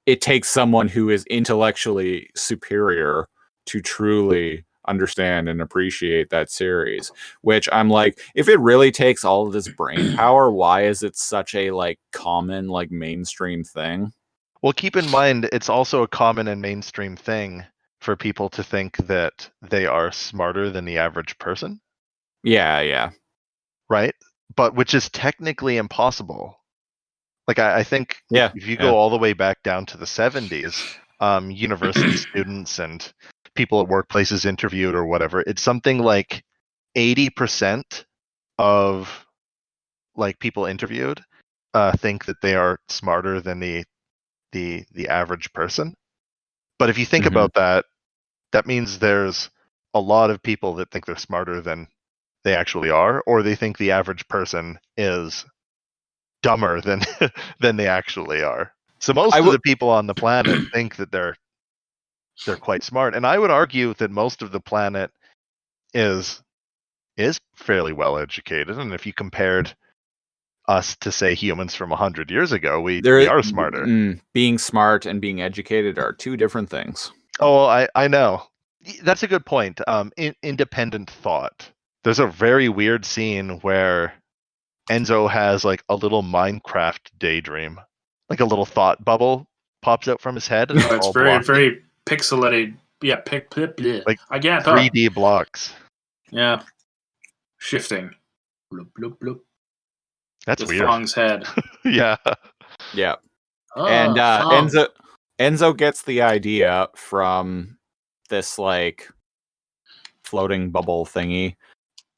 it takes someone who is intellectually superior to truly understand and appreciate that series. Which I'm like, if it really takes all of this brain power, why is it such a like common, like mainstream thing? Well, keep in mind, it's also a common and mainstream thing for people to think that they are smarter than the average person. Yeah. Right? But which is technically impossible. Like, I think if you go all the way back down to the 70s, university students and people at workplaces interviewed or whatever, it's something like 80% of like people interviewed think that they are smarter than the average person. But if you think about that, that means there's a lot of people that think they're smarter than they actually are, or they think the average person is dumber than than they actually are. So most of the people on the planet think that they're quite smart, and I would argue that most of the planet is fairly well educated. And if you compared us to say humans from 100 years ago, we are smarter. Being smart and being educated are two different things. Oh, I know. That's a good point. Independent thought. There's a very weird scene where Enzo has like a little Minecraft daydream, like a little thought bubble pops out from his head. And It's very pixelated. Yeah, like I can't 3D blocks. Yeah, shifting. Bloop bloop bloop. That's with weird. Fong's head. Yeah. Oh, and Enzo gets the idea from this like floating bubble thingy.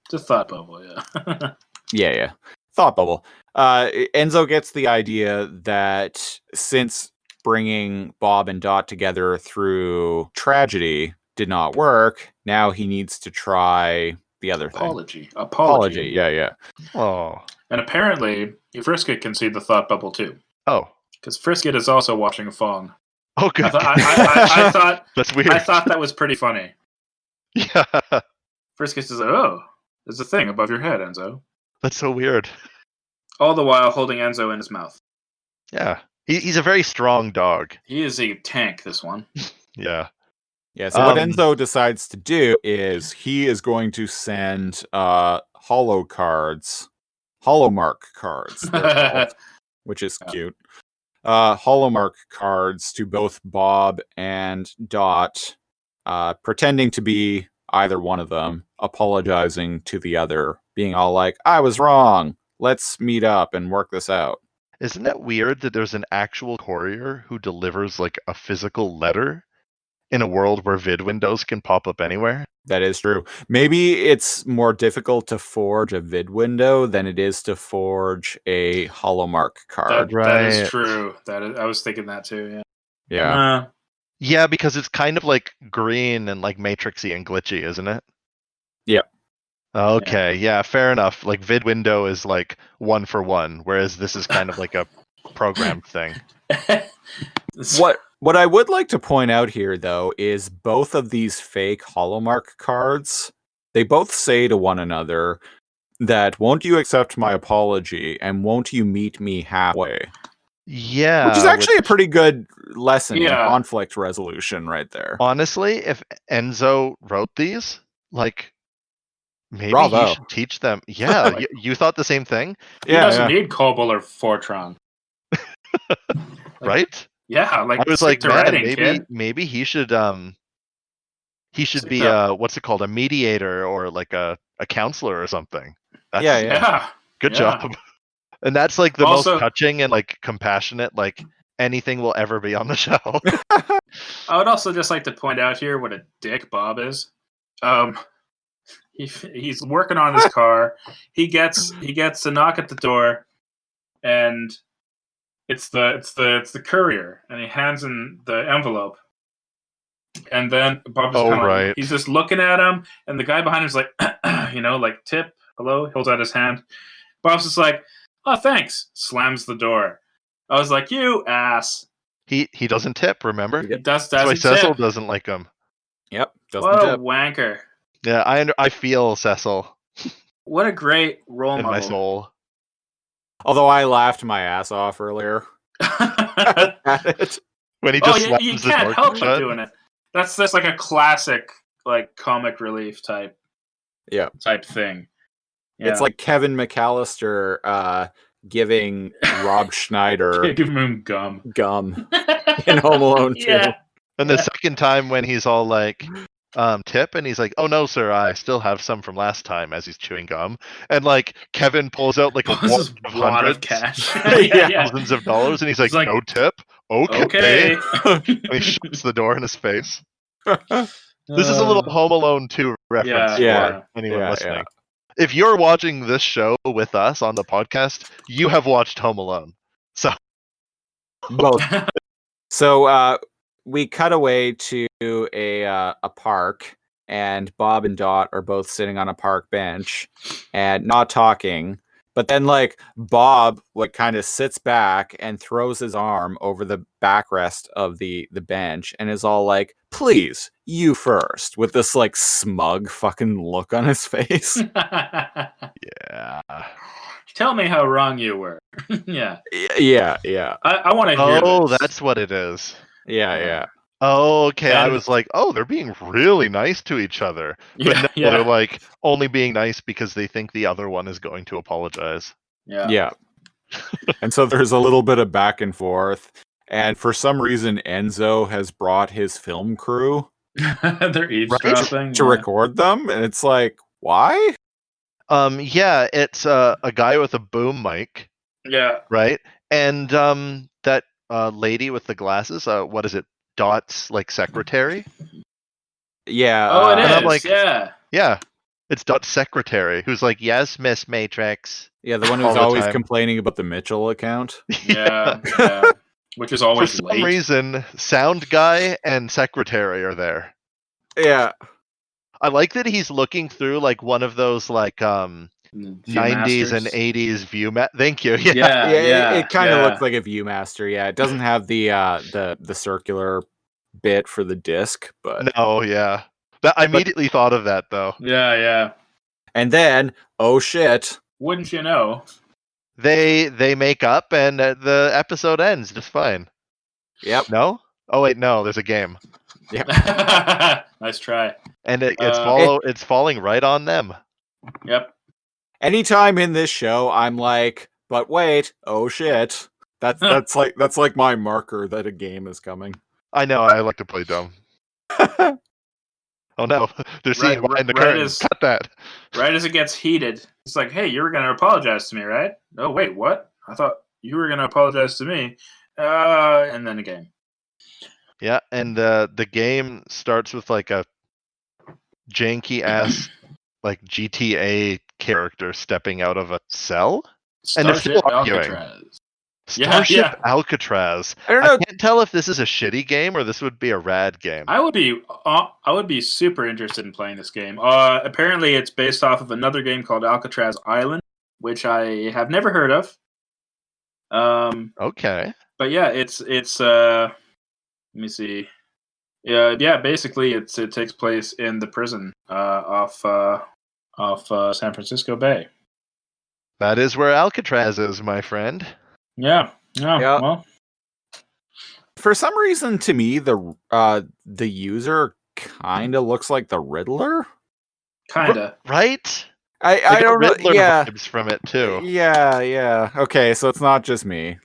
It's a thought bubble, yeah. Yeah. Thought bubble. Enzo gets the idea that since bringing Bob and Dot together through tragedy did not work, now he needs to try the other thing. Apology. Yeah. Oh. And apparently, Frisket can see the thought bubble too. Oh. Because Frisket is also watching Fong. Oh, good. I thought that's weird. I thought that was pretty funny. Yeah. Frisket says, "Oh, there's a thing above your head, Enzo." That's so weird. All the while holding Enzo in his mouth. Yeah. He's a very strong dog. He is a tank, this one. Yeah. Yeah, so what Enzo decides to do is he is going to send holomark cards, which is cute. Holomark cards to both Bob and Dot, pretending to be either one of them, apologizing to the other, being all like, I was wrong. Let's meet up and work this out. Isn't that weird that there's an actual courier who delivers like a physical letter in a world where vid windows can pop up anywhere? That is true. Maybe it's more difficult to forge a vid window than it is to forge a holomark card. That is true. I was thinking that too, yeah. Yeah, because it's kind of like green and like matrixy and glitchy, isn't it? Yep. Okay, yeah, fair enough. Like vid window is like 1-for-1, whereas this is kind of like a programmed thing. What I would like to point out here, though, is both of these fake holomark cards, they both say to one another that, won't you accept my apology and won't you meet me halfway? Yeah. Which is actually a pretty good lesson in conflict resolution right there. Honestly, if Enzo wrote these, like, Maybe Bravo. he should teach them. Yeah, you thought the same thing, He doesn't need Cobol or Fortron. right? Yeah, like I was stick like, to man, writing, kid. maybe he should Stick be to- what's it called, a mediator or like a counselor or something. That's, Yeah. good yeah. job. And that's like the Also- most touching and like compassionate like anything will ever be on the show. I would also just like to point out here what a dick Bob is. He's working on his car. He gets a knock at the door, and it's the courier, and he hands in the envelope. And then Bob is kind of right. he's just looking at him, and the guy behind him is like, like Tip, hello, holds out his hand. Bob's just like, oh, thanks, slams the door. I was like, you ass. He doesn't tip, remember? He does That's why tip. Cecil doesn't like him. Yep. Doesn't What a tip. wanker. Yeah, I feel Cecil What a great role in model. my soul. Although I laughed my ass off earlier at it. When he just slams you the can't door help shut. but doing it. That's like a classic, like comic relief type thing. Yeah. It's like Kevin McAllister giving Rob Schneider give him gum in Home Alone 2. Yeah. And the second time when he's all like, tip, and he's like, oh no, sir, I still have some from last time, as he's chewing gum. And like Kevin pulls out like a This is wad of a lot of hundreds, cash. thousands of dollars, and he's like, like, no tip? Okay. And he shuts the door in his face. This is a little Home Alone 2 reference for anyone listening. If you're watching this show with us on the podcast, you have watched Home Alone. So Both. So we cut away to a park, and Bob and Dot are both sitting on a park bench and not talking. But then, like, Bob kind of sits back and throws his arm over the backrest of the bench and is all like, "Please, you first," with this like smug fucking look on his face. yeah. Tell me how wrong you were. Yeah. Yeah. I want to hear Oh, this. that's what it is. Yeah. Oh, okay. I And- was like, oh, they're being really nice to each other. But no, they're like only being nice because they think the other one is going to apologize. Yeah. And so there's a little bit of back and forth. And for some reason, Enzo has brought his film crew They're eavesdropping to record them. And it's like, why? Yeah, it's a guy with a boom mic, Yeah. right? And that lady with the glasses, what is it? Dot's like secretary? Yeah. Oh, it and is. I'm like, yeah. It's Dot's secretary who's like, yes, Miss Matrix. Yeah, the one all who's the always time. complaining about the Mitchell account. Yeah. Which is For always some late. reason, sound guy and secretary are there. Yeah. I like that he's looking through like one of those like 90s and 80s Viewmaster. Thank you. It kind of looks like a Viewmaster. Yeah, it doesn't have the circular bit for the disc, but no, yeah. I immediately thought of that though. Yeah. And then, oh shit! Wouldn't you know? They make up and the episode ends just fine. Yep. No? Oh wait, no. There's a game. Nice try. And it's falling right on them. Yep. Anytime in this show, I'm like, but wait, oh shit! That's like my marker that a game is coming. I know. I like to play dumb. Oh no, they're seeing behind the curtain. Cut that. Right as it gets heated, it's like, hey, you were going to apologize to me, right? Oh, wait, what? I thought you were going to apologize to me. And then a game. Yeah, and the game starts with like a janky ass like GTA character stepping out of a cell, and they're still arguing. Alcatraz. Starship Alcatraz. I don't know. I can't tell if this is a shitty game or this would be a rad game. I would be super interested in playing this game. Apparently, it's based off of another game called Alcatraz Island, which I have never heard of. Okay. But yeah, it's let me see. Yeah. Basically, it takes place in the prison off San Francisco Bay. That is where Alcatraz is, my friend. Yeah. Well, For some reason, to me, the user kind of looks like the Riddler. Kinda. Right? I Got don't know. Riddler Yeah. vibes from it too. Yeah. Okay, so it's not just me.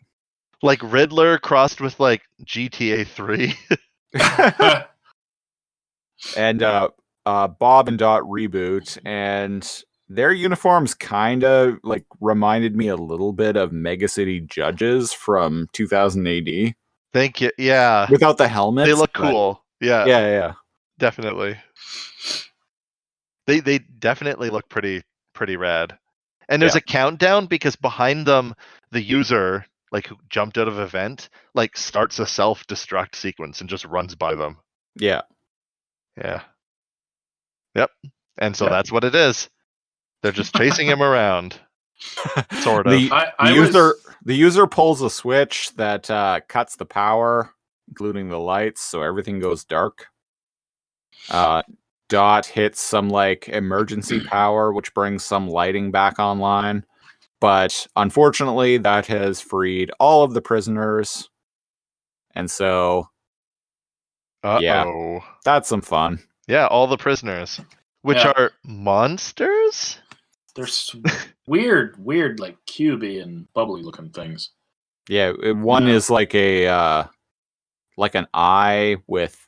Like Riddler crossed with like GTA 3. And Bob and Dot reboot, and their uniforms kind of like reminded me a little bit of Mega City Judges from 2000 AD Thank you. Yeah. without the helmets. They look but- cool. Yeah, Yeah. definitely. They definitely look pretty rad. And there's Yeah. a countdown because behind them the user like who jumped out of a vent like starts a self-destruct sequence and just runs by them. Yeah. Yeah. Yep. And so Yep. that's what it is. They're just chasing him around. Sort of. The user pulls a switch that cuts the power, including the lights, so everything goes dark. Dot hits some like emergency power, which brings some lighting back online. But unfortunately, that has freed all of the prisoners. And so, Uh-oh. that's some fun. Yeah, all the prisoners. Which Yeah. are monsters? They're weird, like cubey and bubbly looking things. Yeah, one Yeah. is like a like an eye with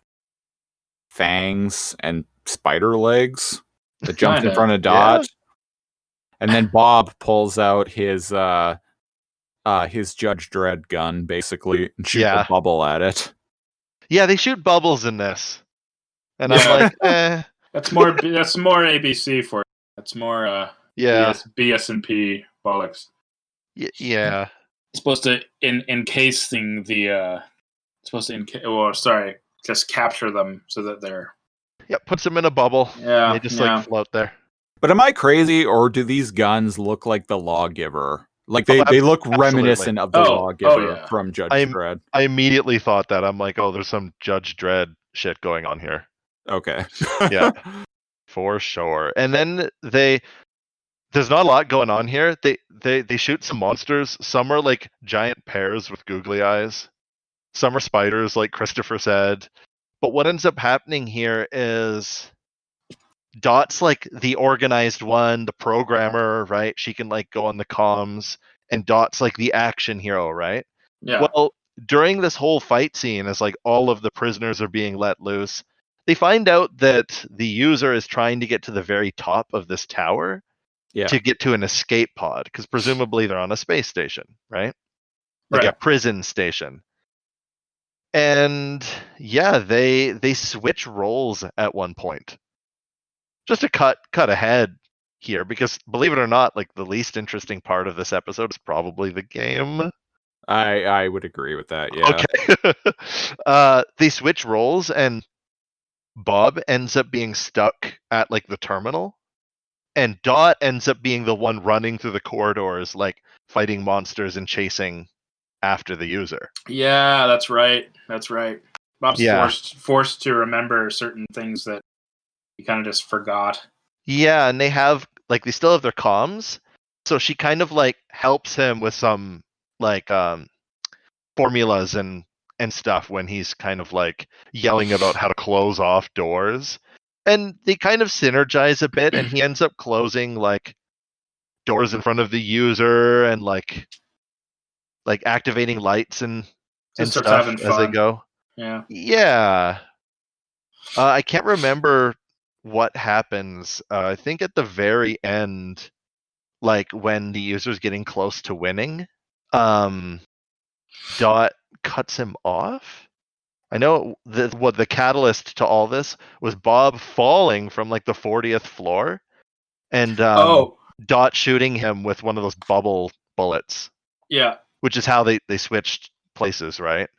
fangs and spider legs that jumps in Kinda, front of Dot. yeah. And then Bob pulls out his Judge Dredd gun, basically, and shoots Yeah. a bubble at it. Yeah, they shoot bubbles in this. And Yeah. I'm like, That's more ABC for you. That's more yeah. BS&P bollocks. Yeah. It's supposed to encase the just capture them so that they're Yeah, puts them in a bubble. yeah, They just yeah. like float there. But am I crazy, or do these guns look like the Lawgiver? Like they look absolutely. reminiscent of the Lawgiver yeah. from Judge Dredd. I immediately thought that. I'm like, oh, there's some Judge Dredd shit going on here. Okay. Yeah. For sure. And then there's not a lot going on here. They shoot some monsters. Some are like giant pears with googly eyes. Some are spiders, like Christopher said. But what ends up happening here is Dot's like the organized one, the programmer, right? She can like go on the comms, and Dot's like the action hero, right? Yeah. Well, during this whole fight scene, as like all of the prisoners are being let loose, they find out that the user is trying to get to the very top of this tower Yeah. to get to an escape pod, because presumably they're on a space station, right? Like Right. a prison station. And yeah, they switch roles at one point. Just to cut ahead here, because believe it or not, like the least interesting part of this episode is probably the game. I would agree with that, yeah. Okay. They switch roles, and Bob ends up being stuck at like the terminal, and Dot ends up being the one running through the corridors, like fighting monsters and chasing after the user. Yeah, that's right. Bob's Yeah. forced to remember certain things that he kind of just forgot. Yeah, and they still have their comms, so she kind of like helps him with some like formulas and stuff when he's kind of like yelling about how to close off doors. And they kind of synergize a bit, and he ends up closing like doors in front of the user and like activating lights and Just starts stuff having as they fun. go. Yeah. Yeah. I can't remember what happens. I think at the very end, like when the user's getting close to winning, Dot cuts him off. I know what the catalyst to all this was Bob falling from like the 40th floor, and Dot shooting him with one of those bubble bullets. Yeah. Which is how they switched places, right?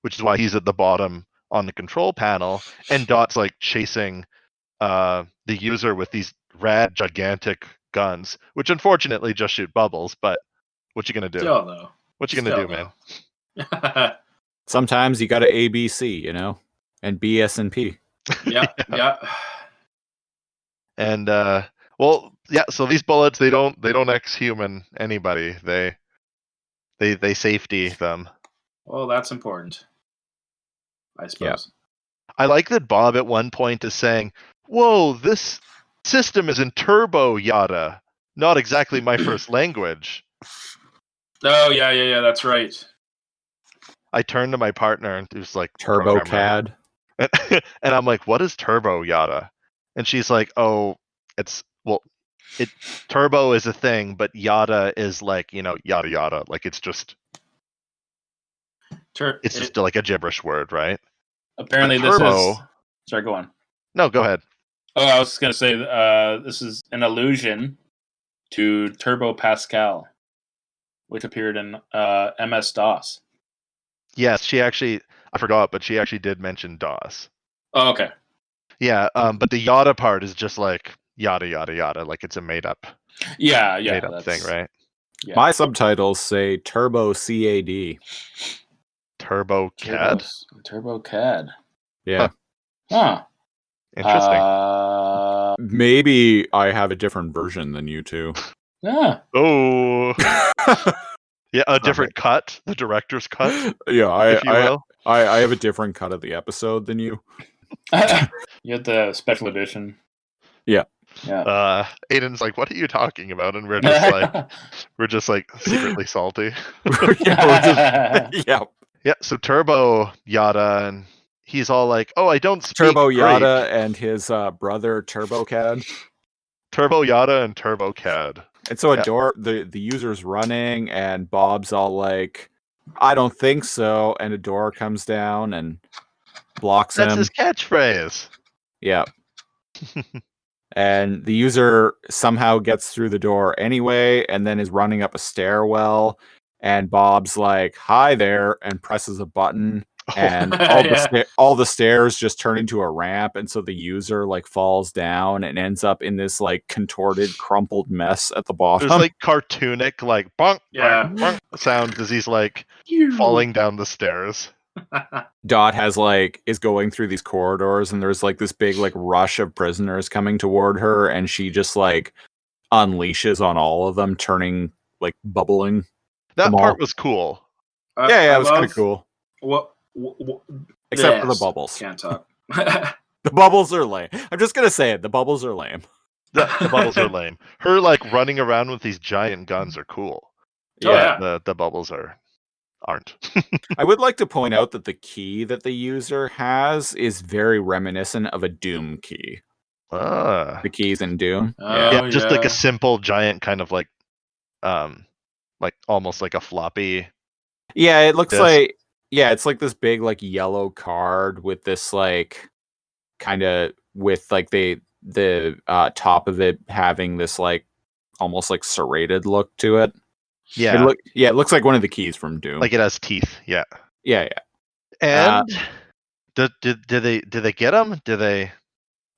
Which is why he's at the bottom on the control panel, and Dot's like chasing the user with these rad, gigantic guns, which unfortunately just shoot bubbles. But what you gonna do? Still though. What you gonna do, man? Sometimes you got to ABC, you know, and BS&P. Yeah. And well, yeah. So these bullets, they don't ex-human anybody. They safety them. Well, that's important, I suppose. I like that Bob at one point is saying, "Whoa, this system is in turbo, yada. Not exactly my first language. Oh, yeah, that's right. I turned to my partner, who's like programmer. TurboCAD. And I'm like, what is turbo, yada? And she's like, oh, turbo is a thing, but yada is like, yada yada. Like it's just like a gibberish word, right? Apparently, But turbo. Sorry, go on. No, go ahead. Oh, I was going to say this is an allusion to Turbo Pascal, which appeared in MS-DOS. Yes, I forgot, but she actually did mention DOS. Oh, okay. Yeah, but the yada part is just like yada yada yada, like it's a made up thing, right? Yeah. My subtitles say Turbo CAD. Turbo CAD? Turbo CAD. Yeah. Huh. Interesting. Maybe I have a different version than you two. Yeah. Oh. Yeah, a different cut, the director's cut. Yeah, if you will. I have a different cut of the episode than you. You had the special edition. Yeah. Yeah. Aiden's like, "What are you talking about?" And we're just like secretly salty. Yeah. Yeah. So Turbo Yada, and he's all like, "Oh, I don't speak Turbo Greek." Yada and his brother TurboCAD. Turbo Yada and Turbo CAD. And so the user's running, and Bob's all like, "I don't think so," and a door comes down and blocks him. That's his catchphrase. Yeah. And the user somehow gets through the door anyway, and then is running up a stairwell, and Bob's like, "Hi there," and presses a button, and all the stairs just turn into a ramp, and so the user like falls down and ends up in this like contorted, crumpled mess at the bottom. There's like cartoonic like bonk, bonk, bonk sounds as he's like falling down the stairs. Dot is going through these corridors, and there's like this big like rush of prisoners coming toward her, and she just like unleashes on all of them, turning like bubbling. That part was cool. Yeah, it was kind of cool. Except for the bubbles. Can't talk. The bubbles are lame. I'm just gonna say it. The bubbles are lame. The bubbles are lame. Her like running around with these giant guns are cool. Yeah. The bubbles aren't. I would like to point out that the key that the user has is very reminiscent of a Doom key. The keys in Doom. Just like a simple giant kind of like almost like a floppy. Yeah, it looks like it's like this big like yellow card with this like kind of with like the top of it having this like almost like serrated look to it. Yeah. It looks like one of the keys from Doom. Like it has teeth. Yeah. Yeah. And did they get him? Did they?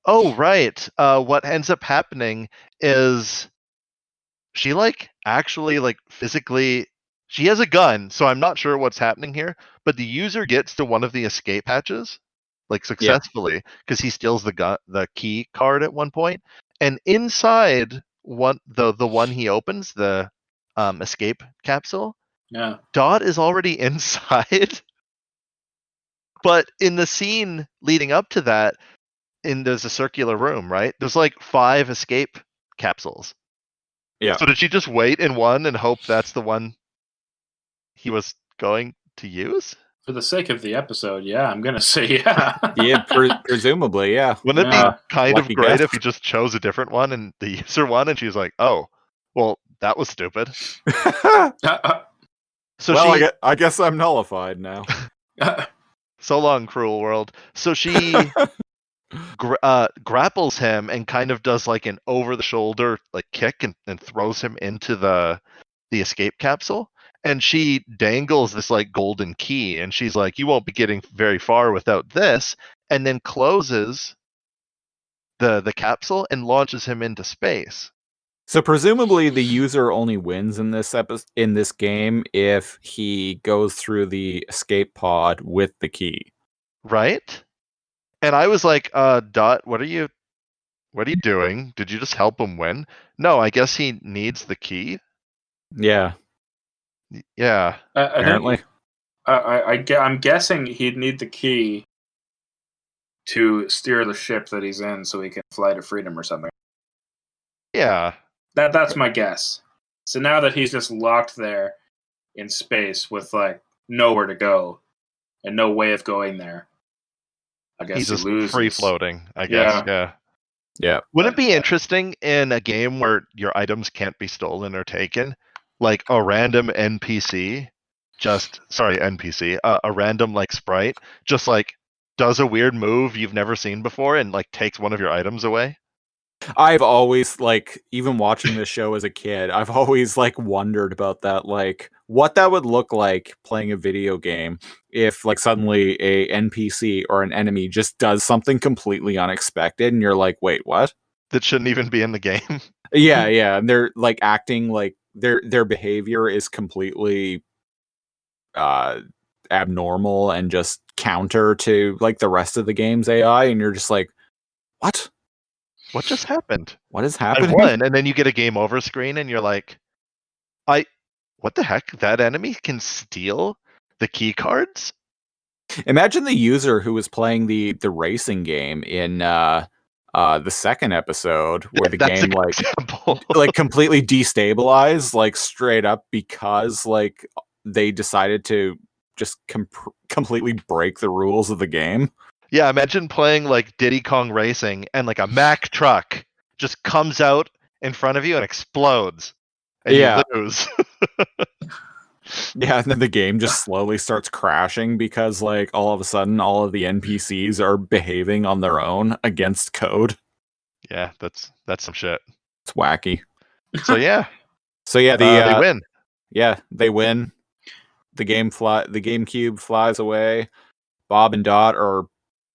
Oh, right. What ends up happening is she like actually like physically she has a gun, so I'm not sure what's happening here, but the user gets to one of the escape hatches like successfully because he steals the key card at one point, and inside the one he opens, the escape capsule, Dot is already inside. But in the scene leading up to that, there's a circular room, right? There's like 5 escape capsules. Yeah. So did she just wait in one and hope that's the one he was going to use? For the sake of the episode, I'm gonna say yeah. Yeah, presumably, yeah. Wouldn't it be kind of great if he just chose a different one and the user one, and she was like, "Oh, well, that was stupid." So I guess I'm nullified now. So long, cruel world. So she grapples him and kind of does like an over-the-shoulder like kick and throws him into the escape capsule. And she dangles this like golden key, and she's like, "You won't be getting very far without this," and then closes the capsule and launches him into space. So presumably the user only wins in this game if he goes through the escape pod with the key. Right? And I was like, Dot, what are you doing? Did you just help him win? No, I guess he needs the key. Yeah. Yeah. Apparently. I'm guessing he'd need the key to steer the ship that he's in so he can fly to freedom or something. Yeah. That's my guess. So now that he's just locked there in space with like nowhere to go and no way of going there, I guess He's he just loses. free floating, I guess. Yeah. Yeah. Wouldn't it be interesting in a game where your items can't be stolen or taken? Like a random NPC, a random like sprite, just like does a weird move you've never seen before and like takes one of your items away? I've always like, even watching this show as a kid, I've always like wondered about that, like what that would look like playing a video game if like suddenly a NPC or an enemy just does something completely unexpected and you're like, wait, what? That shouldn't even be in the game. Yeah, and they're like acting like their behavior is completely abnormal and just counter to like the rest of the game's AI, and you're just like, what? What just happened? What is I happening? won, and then you get a game over screen, and you're like, what the heck? That enemy can steal the key cards? Imagine the user who was playing the racing game in the second episode where the That's game a good example. like completely destabilized, like straight up, because like they decided to just completely break the rules of the game. Yeah, imagine playing like Diddy Kong Racing and like a Mack truck just comes out in front of you and explodes, and Yeah. you lose. Yeah, and then the game just slowly starts crashing because like all of a sudden all of the NPCs are behaving on their own against code. Yeah, that's some shit. It's wacky. So yeah, So yeah, they win. Yeah, they win. The GameCube flies away. Bob and Dot are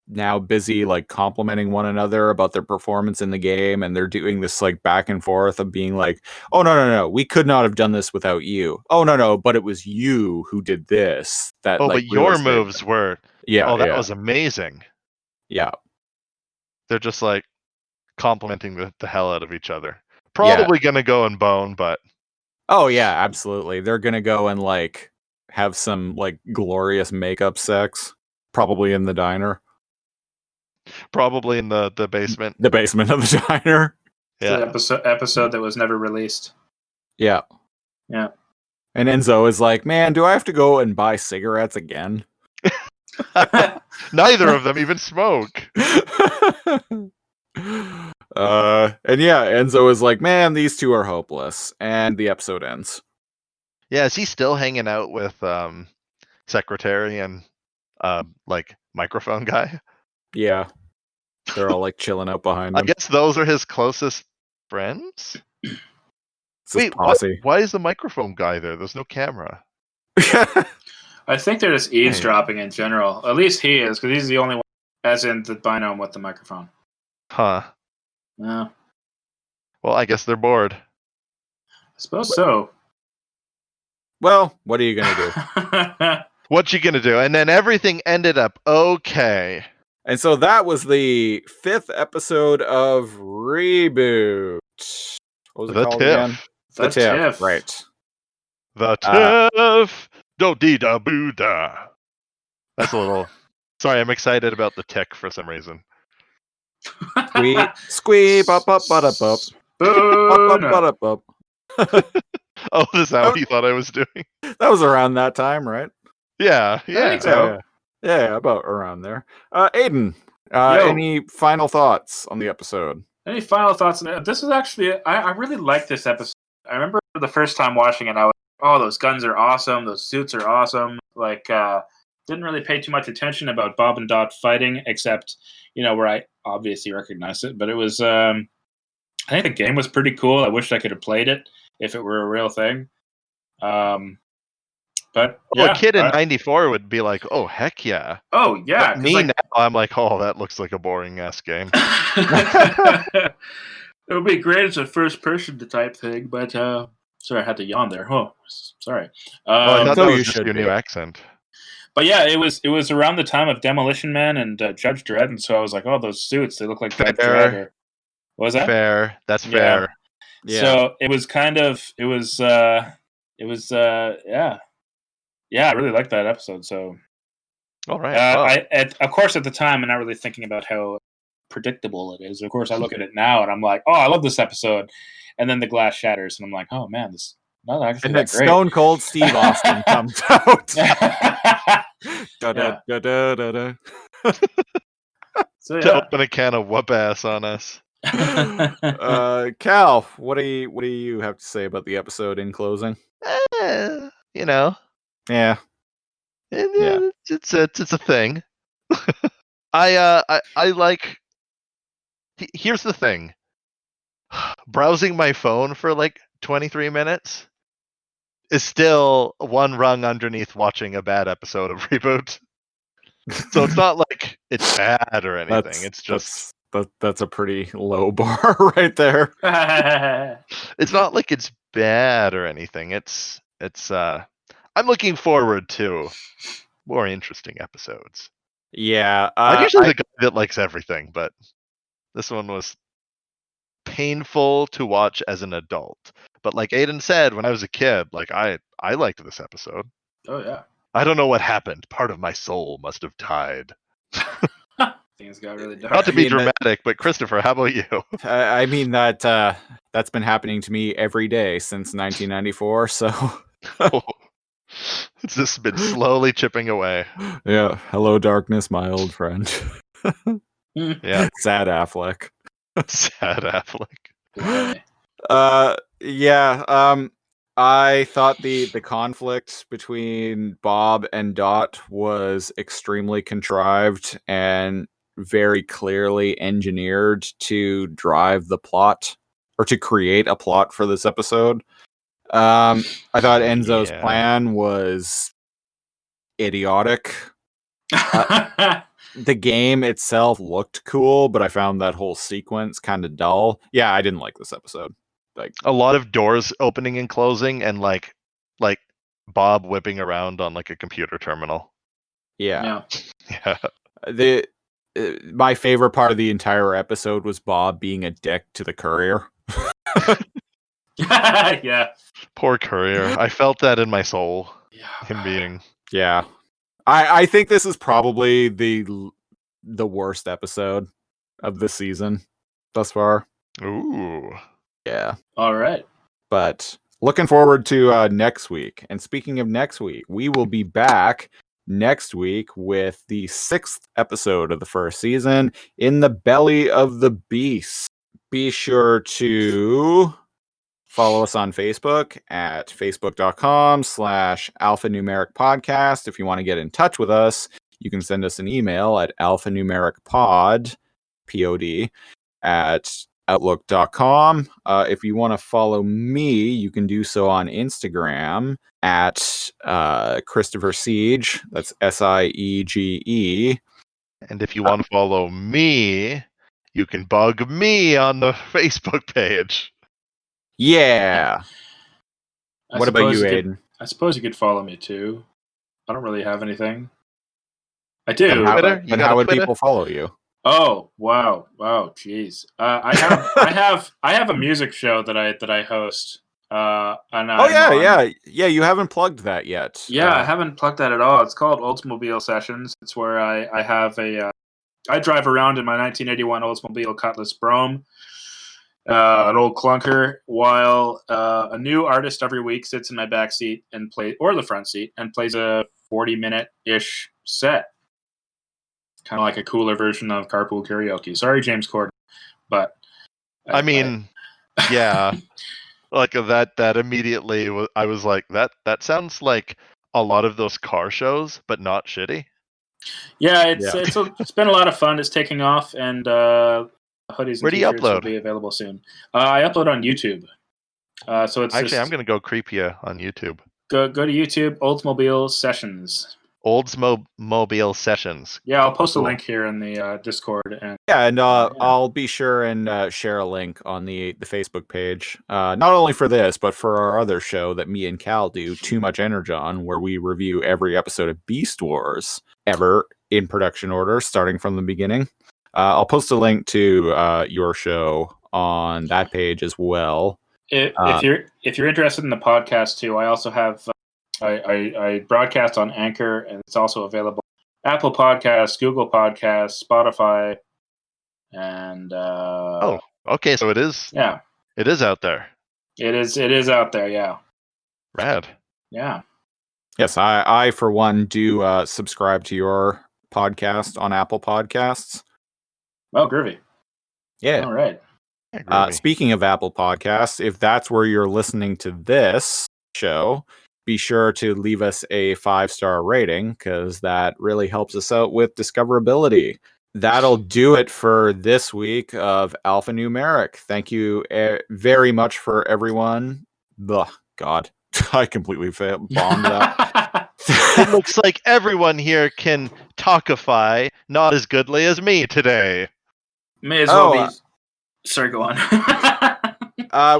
now busy like complimenting one another about their performance in the game, and they're doing this like back and forth of being like, oh no, we could not have done this without you. Oh no, but it was you who did this. That Oh, like but really your saved moves them. were. Yeah, Oh, that yeah, was amazing. yeah. They're just like complimenting the hell out of each other. Probably gonna go and bone, but Oh yeah, absolutely. They're gonna go and like have some like glorious makeup sex, probably in the diner, probably in the basement. the basement of the diner. Yeah. It's the episode that was never released. Yeah. Yeah. And Enzo is like, man, do I have to go and buy cigarettes again? Neither of them even smoke. And yeah, Enzo is like, man, these two are hopeless. And the episode ends. Yeah, is he still hanging out with secretary and like microphone guy? Yeah. They're all like chilling out behind I him. guess those are his closest friends. It's his Wait, what? posse. Why is the microphone guy there? There's no camera. I think they're just eavesdropping in general. At least he is, because he's the only one, as in the binome with the microphone. Huh. Yeah. Well, I guess they're bored. I suppose so. Well, what are you gonna do? What you gonna do? And then everything ended up okay. And so that was the 5th episode of ReBoot. What was it The called Tiff. again? The Tiff. Right. The Tiff. Do dee da boo da. That's a little. Sorry, I'm excited about the tick for some reason. Squeep up up up up up. Boona. Oh, this is how he thought I was doing. That was around that time, right? Yeah, I yeah. think so. Yeah, about around there. Aiden, Yo. any final thoughts on the episode? Any final thoughts on it? This is actually, I really like this episode. I remember the first time watching it, I was, oh, those guns are awesome. Those suits are awesome. Like, didn't really pay too much attention about Bob and Dot fighting, except, where I obviously recognized it. But it was, I think the game was pretty cool. I wish I could have played it if it were a real thing. But Well, yeah, a kid in '94 would be like, "Oh, heck yeah!" Oh yeah, But me like, now, I'm like, "Oh, that looks like a boring ass game." it would be great as a first person type thing, but sorry, I had to yawn there. Oh, sorry. Oh, I thought so that you was just should your be. new accent. But yeah, it was around the time of Demolition Man and Judge Dredd, and so I was like, oh, those suits, they look like Judge Dredd. Or, what was that? Fair. That's Yeah. fair. Yeah. So it was yeah, I really liked that episode. So All right. Well, of course, at the time, I'm not really thinking about how predictable it is. Of course, I look at it now and I'm like, oh, I love this episode. And then the glass shatters and I'm like, oh man, this is not actually And that then great. Stone Cold Steve Austin comes out. Yeah. Da-da-da-da-da-da. So To yeah. open a can of whoop ass on us. Cal, what do you have to say about the episode in closing? You know, Yeah. Yeah. it's a thing. I like. Here's the thing. Browsing my phone for like 23 minutes is still one rung underneath watching a bad episode of ReBoot. So it's not like it's bad or anything. It's just that's a pretty low bar right there. it's not like it's bad or anything. It's I'm looking forward to more interesting episodes. Yeah. I'm usually the guy that likes everything, but this one was painful to watch as an adult. But like Aiden said, when I was a kid, like I liked this episode. Oh yeah. I don't know what happened. Part of my soul must have died. Things got really dark. Not to I be mean, dramatic, but Christopher, how about you? I mean that's been happening to me every day since 1994. So It's just been slowly chipping away. yeah. Hello, darkness, my old friend. Yeah, Sad Affleck. sad Affleck. Yeah. I thought the conflict between Bob and Dot was extremely contrived and very clearly engineered to drive the plot or to create a plot for this episode. I thought Enzo's Yeah. plan was idiotic. The game itself looked cool, but I found that whole sequence kind of dull. Yeah, I didn't like this episode. Like A lot of doors opening and closing, and like Bob whipping around on like a computer terminal. yeah. Yeah. The my favorite part of the entire episode was Bob being a dick to the courier. Yeah. Poor courier. I felt that in my soul. Yeah. Him being. Yeah. I think this is probably the worst episode of the season thus far. Ooh. Yeah. All right. But looking forward to next week. And speaking of next week, we will be back next week with the 6th episode of the first season, In the Belly of the Beast. Be sure to follow us on Facebook at facebook.com/alphanumeric podcast. If you want to get in touch with us, you can send us an email at alphanumericpod, POD, at outlook.com. If you want to follow me, you can do so on Instagram at Christopher Siege. That's SIEGE. And if you want to follow me, you can bug me on the Facebook page. Yeah. What about you, Aiden? I suppose you could follow me too. I don't really have anything. I do. On Twitter? You But got how a would Twitter? people follow you? Oh wow, jeez. I have a music show that I host. And Oh yeah. You haven't plugged that yet. Yeah, I haven't plugged that at all. It's called Oldsmobile Sessions. It's where I have I drive around in my 1981 Oldsmobile Cutlass Brougham, an old clunker, while a new artist every week sits in my back seat and or the front seat and plays a 40-minute-ish set. Kind of like a cooler version of carpool karaoke. Sorry, James Corden, but I mean, yeah, like that immediately. I was like, that sounds like a lot of those car shows, but not shitty. Yeah, it's been a lot of fun. It's taking off, and hoodies and Where do you t-shirts will upload? be available soon. I upload on YouTube. So it's Actually, just, I'm gonna go creep you on YouTube. go to YouTube, Oldsmobile Sessions. Oldsmobile Sessions. Yeah, I'll post Cool. a link here in the Discord. And Yeah, and Yeah. I'll be sure and share a link on the Facebook page. Not only for this, but for our other show that me and Cal do, Too Much Energon, where we review every episode of Beast Wars ever in production order, starting from the beginning. I'll post a link to your show on that page as well. if you're interested in the podcast too, I also have I broadcast on Anchor, and it's also available Apple Podcasts, Google Podcasts, Spotify, and Okay, so it is out there. It is out there. Yeah. Rad. Yeah. Yes, I for one do subscribe to your podcast on Apple Podcasts. Oh, groovy. Yeah. All right. Speaking of Apple Podcasts, if that's where you're listening to this show, be sure to leave us a 5-star rating because that really helps us out with discoverability. That'll do it for this week of Alphanumeric. Thank you very much for everyone. Ugh, God, I completely bombed that. It looks like everyone here can talkify not as goodly as me today. May as well be. Sorry, go on.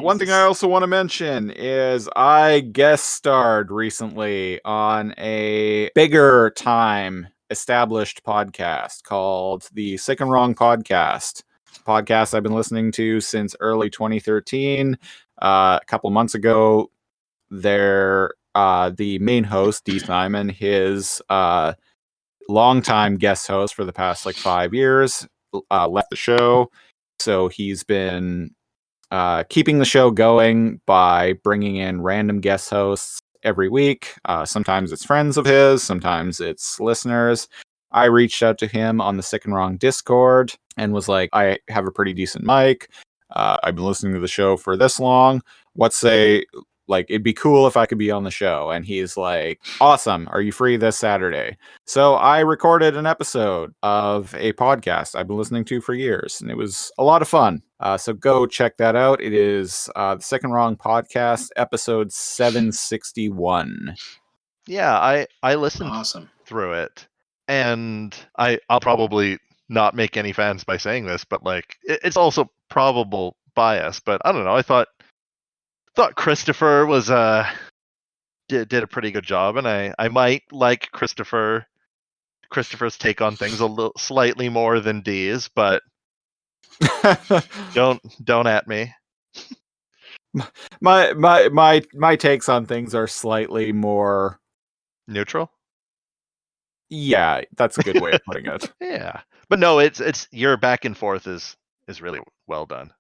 One thing I also want to mention is I guest starred recently on a bigger time established podcast called the Sick and Wrong Podcast. Podcast I've been listening to since early 2013. A couple months ago, the main host, D. Simon, his longtime guest host for the past 5 years, left the show. So he's been keeping the show going by bringing in random guest hosts every week. Sometimes it's friends of his, sometimes it's listeners. I reached out to him on the Sick and Wrong Discord and was like, I have a pretty decent mic. I've been listening to the show for this long. It'd be cool if I could be on the show. And he's like, awesome. Are you free this Saturday? So I recorded an episode of a podcast I've been listening to for years, and it was a lot of fun. So go check that out. It is the Sick and Wrong Podcast, episode 761. Yeah, I listened through it, and I'll probably not make any fans by saying this, but it's also probable bias. But I don't know. I thought Christopher was did a pretty good job, and I might like Christopher's take on things a little slightly more than D's, but don't at me. My takes on things are slightly more neutral. Yeah, that's a good way of putting it. Yeah, but no, it's your back and forth is really well done.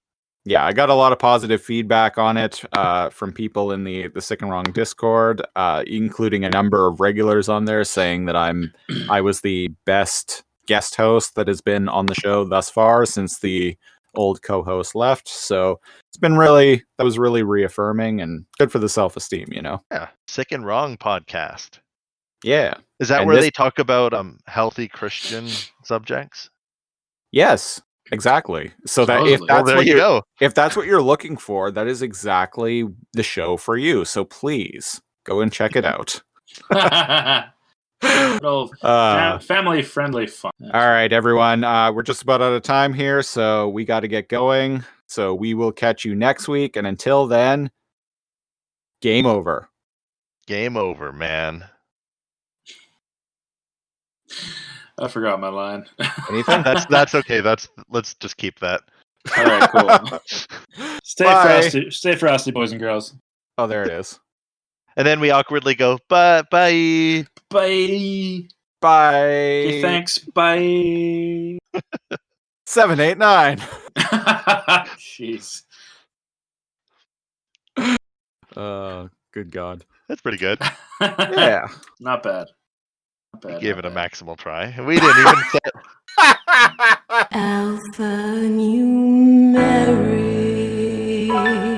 Yeah, I got a lot of positive feedback on it from people in the Sick and Wrong Discord, including a number of regulars on there saying that I was the best guest host that has been on the show thus far since the old co-host left. So that was really reaffirming and good for the self-esteem, Yeah, Sick and Wrong Podcast. Yeah. Is that where they talk about healthy Christian subjects? Yes. Exactly. So that if that's what you're looking for, that is exactly the show for you. So please go and check it out. Family friendly fun. All right, everyone. We're just about out of time here, so we got to get going. So we will catch you next week, and until then, game over. Game over, man. I forgot my line. Anything? That's okay. Let's just keep that. All right, cool. Stay frosty, boys and girls. Oh, there it is. And then we awkwardly go, bye. Bye. Bye. Okay, thanks. Bye. 7, 8, 9. Jeez. Good God. That's pretty good. Yeah. Not bad. We gave it a maximal try. We didn't even say Alphanumeric.